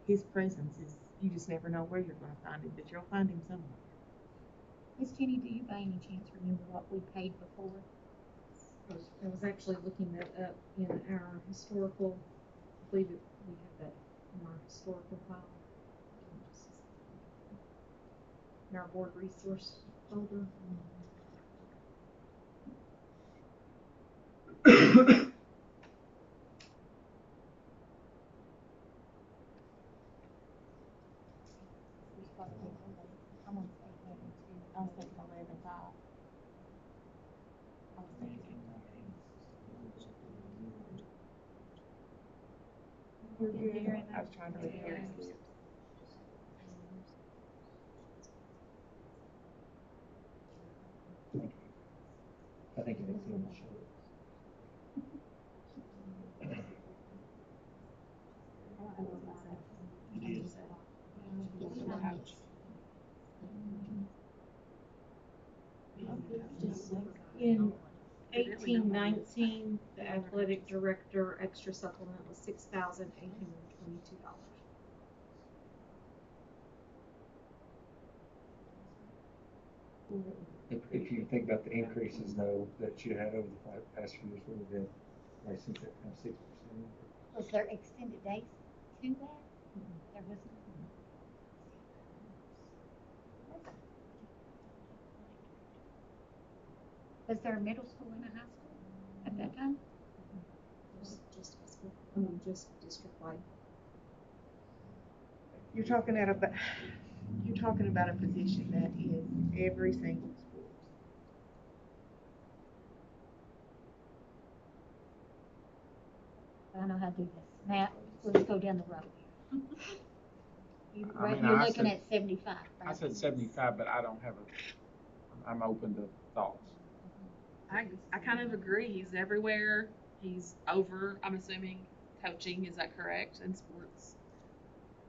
[SPEAKER 9] his presence is, you just never know where you're gonna find him, but you'll find him somewhere.
[SPEAKER 1] Miss Jenny, do you by any chance remember what we paid before?
[SPEAKER 5] I was actually looking that up in our historical, I believe we have that in our historical file. In our board resource folder.
[SPEAKER 1] He's probably 11. I want to say 11 too. I was thinking 11.5. I was thinking.
[SPEAKER 9] You're good. I was trying to read Eric's lips.
[SPEAKER 11] I think it is in the show. It is.
[SPEAKER 5] In 18-19, the athletic director extra supplement was $6,822.
[SPEAKER 11] If you think about the increases though, that you had over the past few years, what have been, like, since that kind of 6%?
[SPEAKER 1] Was there extended days to that? There was not. Was there a middle school and a high school at that time?
[SPEAKER 5] Just district-wide.
[SPEAKER 9] You're talking about a position that is every single sport.
[SPEAKER 1] I know how to do this. Matt, let's go down the road.
[SPEAKER 10] I mean,
[SPEAKER 1] You're
[SPEAKER 10] I
[SPEAKER 1] looking
[SPEAKER 10] said-
[SPEAKER 1] at 75, right?
[SPEAKER 10] I said 75, but I don't have I'm open to thoughts.
[SPEAKER 6] I kind of agree. He's everywhere. He's over, I'm assuming, coaching. Is that correct? In sports.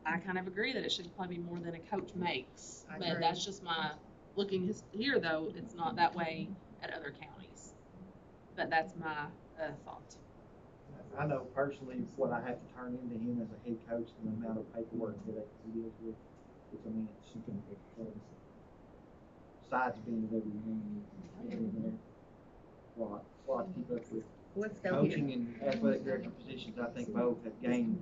[SPEAKER 6] I kind of agree that it should probably be more than a coach makes.
[SPEAKER 9] I
[SPEAKER 6] But
[SPEAKER 9] agree.
[SPEAKER 6] that's just my looking here, though. It's not that way at other counties. But that's my thought.
[SPEAKER 8] I know personally what I have to turn into him as a head coach and the amount of paperwork that he deals with. It's immense. Besides being at every game, a lot to keep up with.
[SPEAKER 9] Let's go
[SPEAKER 8] Coaching
[SPEAKER 9] here.
[SPEAKER 8] and athletic director positions, I think both have gained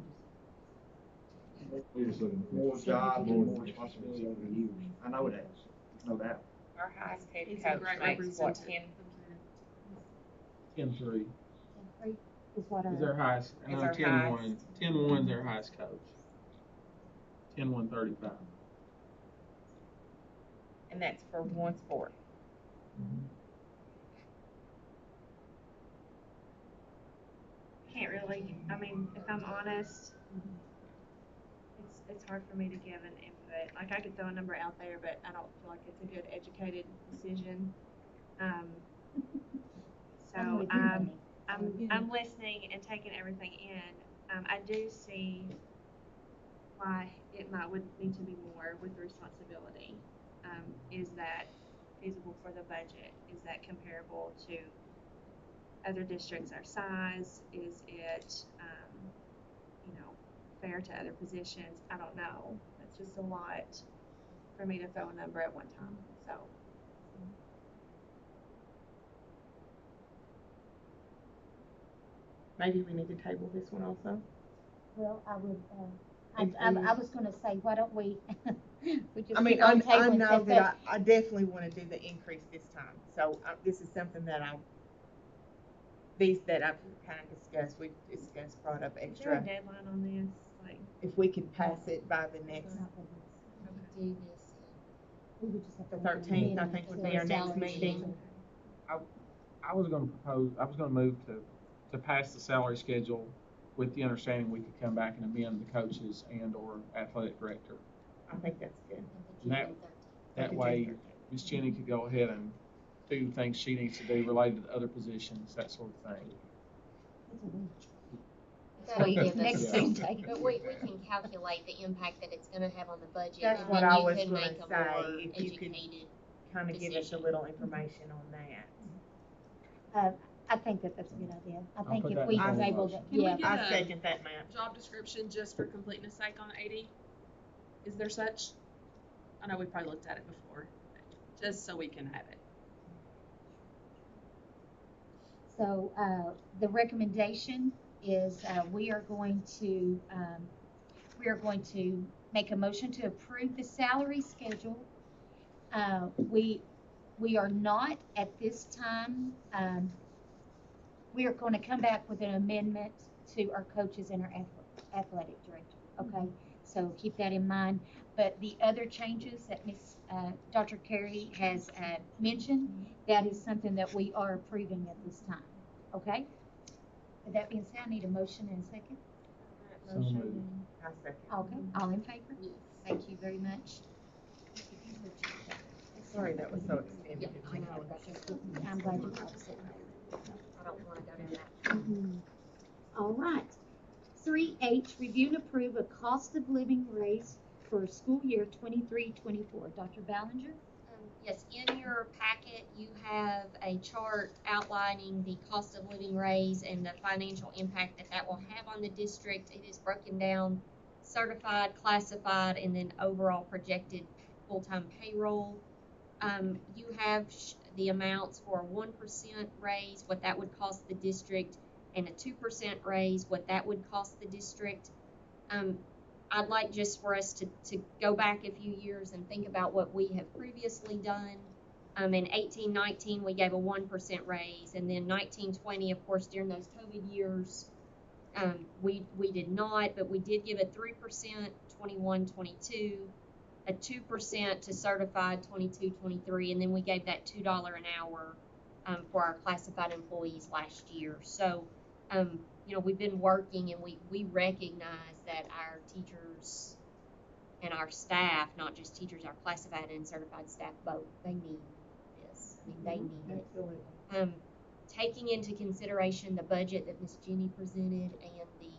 [SPEAKER 8] more job and more responsibility over the years. I know it has, no doubt.
[SPEAKER 9] Our highest head
[SPEAKER 6] He's a
[SPEAKER 9] coach
[SPEAKER 6] great
[SPEAKER 9] makes what,
[SPEAKER 6] representative.
[SPEAKER 10] 10-3
[SPEAKER 1] Is what
[SPEAKER 10] is their highest.
[SPEAKER 9] Is
[SPEAKER 10] No,
[SPEAKER 9] our
[SPEAKER 10] 10-1. 10-1 is their highest coach. 10-1-35.
[SPEAKER 9] and that's for one sport.
[SPEAKER 4] Can't really, I mean, if I'm honest, it's hard for me to give an input. Like, I could throw a number out there, but I don't feel like it's a good educated decision. So I'm listening and taking everything in. I do see why it would need to be more with the responsibility. Is that feasible for the budget? Is that comparable to other districts our size? Is it, fair to other positions? I don't know. That's just a lot for me to throw a number at one time. So.
[SPEAKER 9] Maybe we need to table this one also.
[SPEAKER 1] Well, I would, I was gonna say, why don't we, We just
[SPEAKER 9] I mean,
[SPEAKER 1] keep on
[SPEAKER 9] I
[SPEAKER 1] tabling
[SPEAKER 9] know
[SPEAKER 1] stuff,
[SPEAKER 9] that I definitely wanna do the increase this time, so, this is something that that I've kinda discussed, we've discussed, brought up
[SPEAKER 4] Is there a
[SPEAKER 9] extra.
[SPEAKER 4] deadline on this? Like,
[SPEAKER 9] If we could pass it by the next,
[SPEAKER 3] We do this
[SPEAKER 1] we would just have
[SPEAKER 9] the
[SPEAKER 1] to amend
[SPEAKER 9] 13th, I
[SPEAKER 1] it
[SPEAKER 9] think would
[SPEAKER 1] for
[SPEAKER 9] be our next
[SPEAKER 1] salary
[SPEAKER 9] meeting.
[SPEAKER 1] schedule.
[SPEAKER 10] I was gonna move to pass the salary schedule with the understanding we could come back and amend the coaches and or athletic director.
[SPEAKER 9] I think that's good.
[SPEAKER 3] and the
[SPEAKER 10] That-
[SPEAKER 3] June 13th.
[SPEAKER 10] That
[SPEAKER 9] Okay,
[SPEAKER 10] way,
[SPEAKER 9] June
[SPEAKER 10] Ms. Jenny could go ahead and do things she needs to do related to other positions, that sort of thing.
[SPEAKER 1] It's a week.
[SPEAKER 3] That'll
[SPEAKER 1] Wait,
[SPEAKER 3] give
[SPEAKER 1] it's next
[SPEAKER 3] us-
[SPEAKER 1] Tuesday.
[SPEAKER 3] But we can calculate the impact that it's gonna have on the budget,
[SPEAKER 9] That's
[SPEAKER 3] and
[SPEAKER 9] what
[SPEAKER 3] then
[SPEAKER 9] I
[SPEAKER 3] you
[SPEAKER 9] was
[SPEAKER 3] can
[SPEAKER 9] gonna
[SPEAKER 3] make a
[SPEAKER 9] say,
[SPEAKER 3] more
[SPEAKER 9] if you could
[SPEAKER 3] educated.
[SPEAKER 9] Kinda give us a
[SPEAKER 3] Decision.
[SPEAKER 9] little information on that.
[SPEAKER 1] I think that that's a good idea. I
[SPEAKER 10] I'll
[SPEAKER 1] think
[SPEAKER 10] put
[SPEAKER 1] if
[SPEAKER 10] that
[SPEAKER 1] we
[SPEAKER 10] in
[SPEAKER 1] was
[SPEAKER 10] form of
[SPEAKER 1] able to,
[SPEAKER 10] motion.
[SPEAKER 6] Can we
[SPEAKER 1] yeah,
[SPEAKER 6] get
[SPEAKER 9] I
[SPEAKER 6] a
[SPEAKER 9] second that, Matt.
[SPEAKER 6] job description just for completeness sake on 80? Is there such? I know we probably looked at it before, just so we can have it.
[SPEAKER 1] so, the recommendation is, we are going to make a motion to approve the salary schedule. We are not at this time, we are gonna come back with an amendment to our coaches and our athletic director, okay? So keep that in mind, but the other changes that Dr. Carey has, mentioned, that is something that we are approving at this time, okay? With that being said, I need a motion and a second.
[SPEAKER 10] So moved.
[SPEAKER 9] I second.
[SPEAKER 1] Okay, all in favor?
[SPEAKER 3] Yes.
[SPEAKER 1] Thank you very much.
[SPEAKER 9] Sorry that was so extended.
[SPEAKER 3] I know, that's just,
[SPEAKER 1] I'm glad you brought it
[SPEAKER 3] I don't wanna go down that.
[SPEAKER 1] All right. 3H, review and approve a cost of living raise for school year 23-24. Dr. Ballinger?
[SPEAKER 3] Yes, in your packet, you have a chart outlining the cost of living raise and the financial impact that that will have on the district. It is broken down, certified, classified, and then overall projected full-time payroll. You have the amounts for a 1% raise, what that would cost the district, and a 2% raise, what that would cost the district. I'd like just for us to go back a few years and think about what we have previously done. In 18-19, we gave a 1% raise, and then 19-20, of course, during those COVID years, we did not, but we did give a 3%, 21-22, a 2% to certified 22-23, and then we gave that $2 an hour for our classified employees last year. So, we've been working, and we recognize that our teachers and our staff, not just teachers, our classified and certified staff both, they need this. I mean, they need it.
[SPEAKER 9] Absolutely.
[SPEAKER 3] Taking into consideration the budget that Ms. Jenny presented and the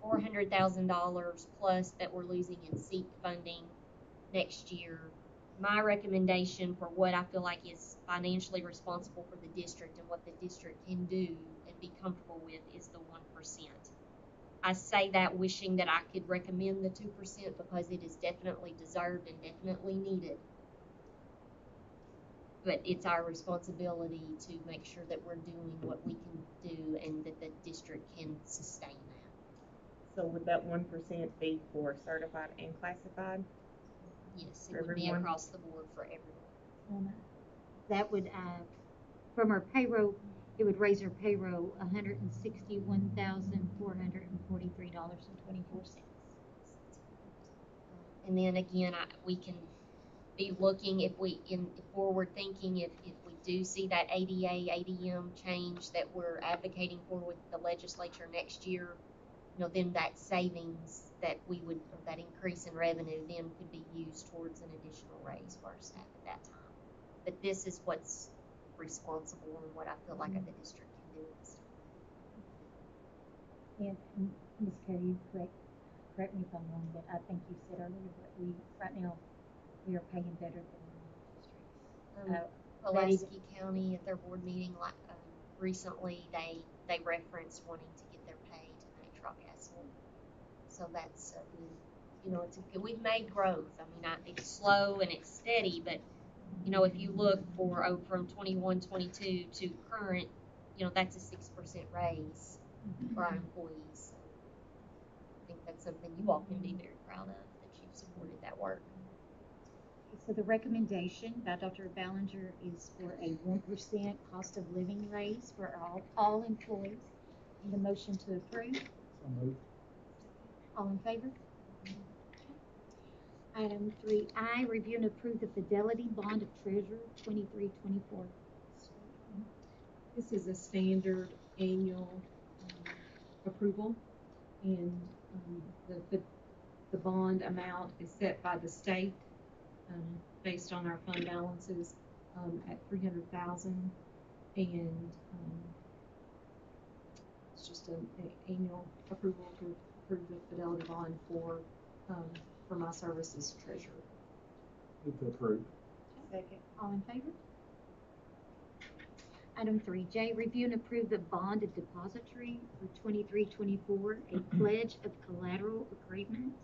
[SPEAKER 3] $400,000 plus that we're losing in SEEP funding next year, my recommendation for what I feel like is financially responsible for the district and what the district can do and be comfortable with is the 1%. I say that wishing that I could recommend the 2% because it is definitely deserved and definitely needed. But it's our responsibility to make sure that we're doing what we can do and that the district can sustain that.
[SPEAKER 9] So would that 1% be for certified and classified?
[SPEAKER 3] Yes,
[SPEAKER 9] For
[SPEAKER 3] it would be
[SPEAKER 9] everyone?
[SPEAKER 3] across the board for everyone.
[SPEAKER 1] That would, from our payroll, it would raise our payroll $161,443.24.
[SPEAKER 3] And then again, we can be looking if forward thinking, if we do see that ADA, ADM change that we're advocating for with the legislature next year, then that savings that or that increase in revenue then could be used towards an additional raise for our staff at that time. But this is what's responsible and what I feel like the district can do at this time.
[SPEAKER 1] And Ms. Carey, correct me if I'm wrong, but I think you said earlier that right now, we are paying better than districts.
[SPEAKER 3] Pulaski County at their board meeting recently, they referenced wanting to get their pay to match Rockcastle. So that's good. We've made growth. I mean, it's slow and it's steady, but if you look from 21-22 to current, that's a 6% raise for our employees. So I think that's something you all can be very proud of, that you've supported that work.
[SPEAKER 1] So the recommendation by Dr. Ballinger is for a 1% cost of living raise for all employees. Need a motion to approve?
[SPEAKER 10] So moved.
[SPEAKER 1] All in favor? Item 3I, review and approve the fidelity bond of treasurer 23-24.
[SPEAKER 5] This is a standard annual approval, and the bond amount is set by the state based on our fund balances at $300,000, and it's just an annual approval to approve the fidelity bond for my service as treasurer.
[SPEAKER 10] Move to approve.
[SPEAKER 1] Second. All in favor? Item 3J, review and approve the bond of depository for 23-24, a pledge of collateral agreement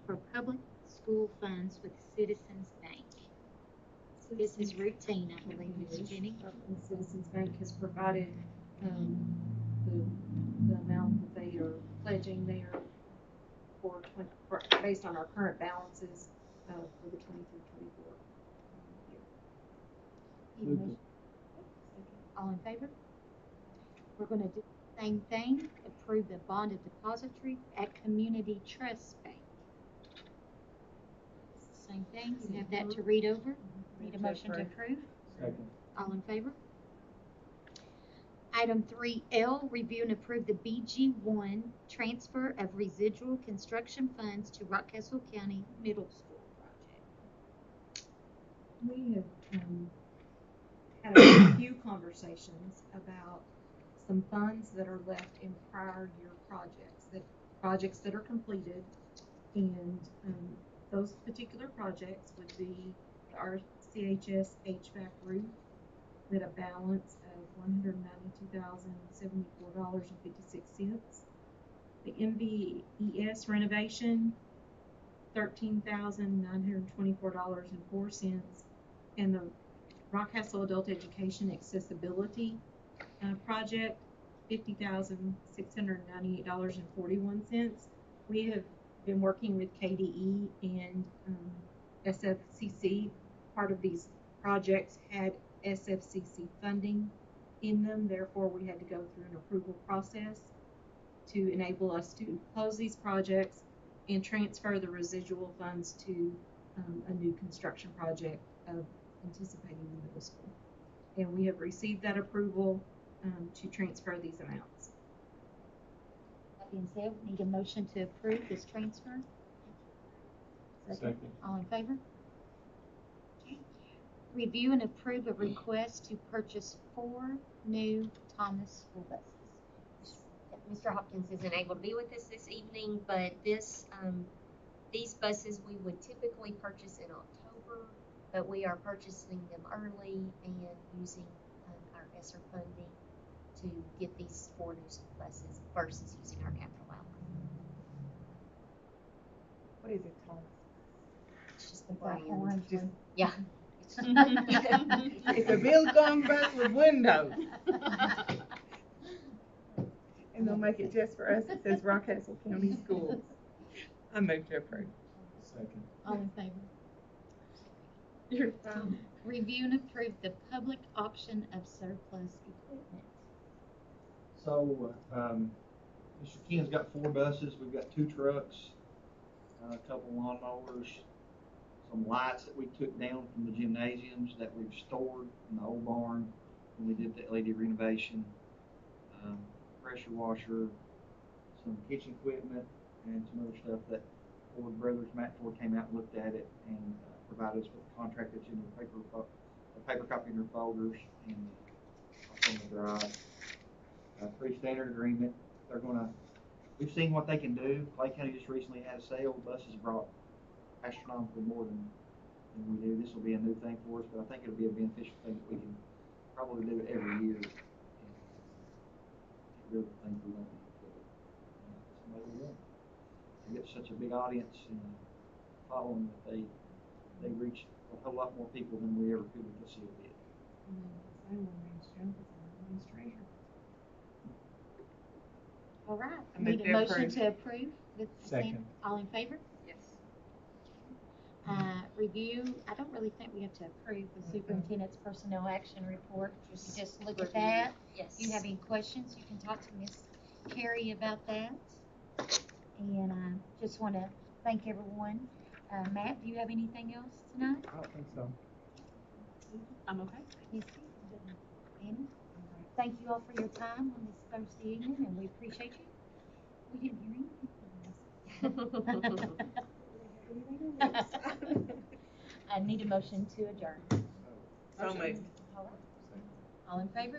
[SPEAKER 1] for public school funds with Citizens Bank. This is routine, I believe, Ms. Jenny.
[SPEAKER 5] Citizens Bank has provided the amount that they are pledging there for based on our current balances for the 23-24 year.
[SPEAKER 1] Need a motion? All in favor? We're going to do the same thing, approve the bond of depository at Community Trust Bank. Same thing, you have that to read over. Need a motion to approve?
[SPEAKER 10] Second.
[SPEAKER 1] All in favor? Item 3L, review and approve the BG1 transfer of residual construction funds to Rockcastle County Middle School project.
[SPEAKER 5] We have had a few conversations about some funds that are left in prior year projects that are completed, and those particular projects would be the RCHS HVAC roof with a balance of $192,074.56. The MVES renovation, $13,924.04, and the Rockcastle Adult Education Accessibility project, $50,698.41. We have been working with KDE and SFCC. Part of these projects had SFCC funding in them, therefore we had to go through an approval process to enable us to close these projects and transfer the residual funds to a new construction project of anticipating the middle school. And we have received that approval to transfer these amounts.
[SPEAKER 1] That being said, we need a motion to approve this transfer.
[SPEAKER 10] Second.
[SPEAKER 1] All in favor? Okay. Review and approve a request to purchase 4 new Thomas school buses.
[SPEAKER 3] Mr. Hopkins isn't able to be with us this evening, but these buses we would typically purchase in October, but we are purchasing them early and using our ESSER funding to get these 4 new school buses versus using our capital outlay.
[SPEAKER 9] What is it, Thomas?
[SPEAKER 3] It's just the
[SPEAKER 1] That
[SPEAKER 3] brand.
[SPEAKER 1] orange one.
[SPEAKER 3] Yeah.
[SPEAKER 9] It's a Vilcon bus with windows. And they'll make it just for us. It says Rockcastle County Schools. I move to approve.
[SPEAKER 10] Second.
[SPEAKER 1] All in favor?
[SPEAKER 9] You're fine.
[SPEAKER 1] Review and approve the public auction of surplus equipment.
[SPEAKER 8] So, Mr. Ken's got 4 buses, we've got 2 trucks, a couple lawnmowers, some lights that we took down from the gymnasiums that we've stored in the old barn when we did the LED renovation, pressure washer, some kitchen equipment, and some other stuff that Ford Brothers, Matt Ford came out and looked at it and provided us with a contract that's in your paper copy in your folders and also in the garage. Pretty standard agreement. We've seen what they can do. Clay County just recently had a sale. Buses brought astronomically more than we do. This will be a new thing for us, but I think it'll be a beneficial thing that we can probably do it every year. And get rid of the things we don't need to do. Somebody will want. They get such a big audience and following that they reach a whole lot more people than we ever could with the seal bid.
[SPEAKER 1] All right,
[SPEAKER 9] I move
[SPEAKER 1] need a
[SPEAKER 9] to
[SPEAKER 1] motion
[SPEAKER 9] approve.
[SPEAKER 1] to approve. With the same-
[SPEAKER 10] Second.
[SPEAKER 1] All in favor?
[SPEAKER 9] Yes.
[SPEAKER 1] Review, I don't really think we have to approve the superintendent's personnel action report. Just look at that.
[SPEAKER 3] Yes.
[SPEAKER 1] If you have any questions, you can talk to Miss Carrie about that. And just want to thank everyone. Matt, do you have anything else tonight?
[SPEAKER 11] I don't think so.
[SPEAKER 6] I'm okay.
[SPEAKER 1] Yes, Annie? Thank you all for your time on this Thursday evening, and we appreciate you. We didn't hear anything from us. I need a motion to adjourn.
[SPEAKER 9] So moved.
[SPEAKER 1] All in favor?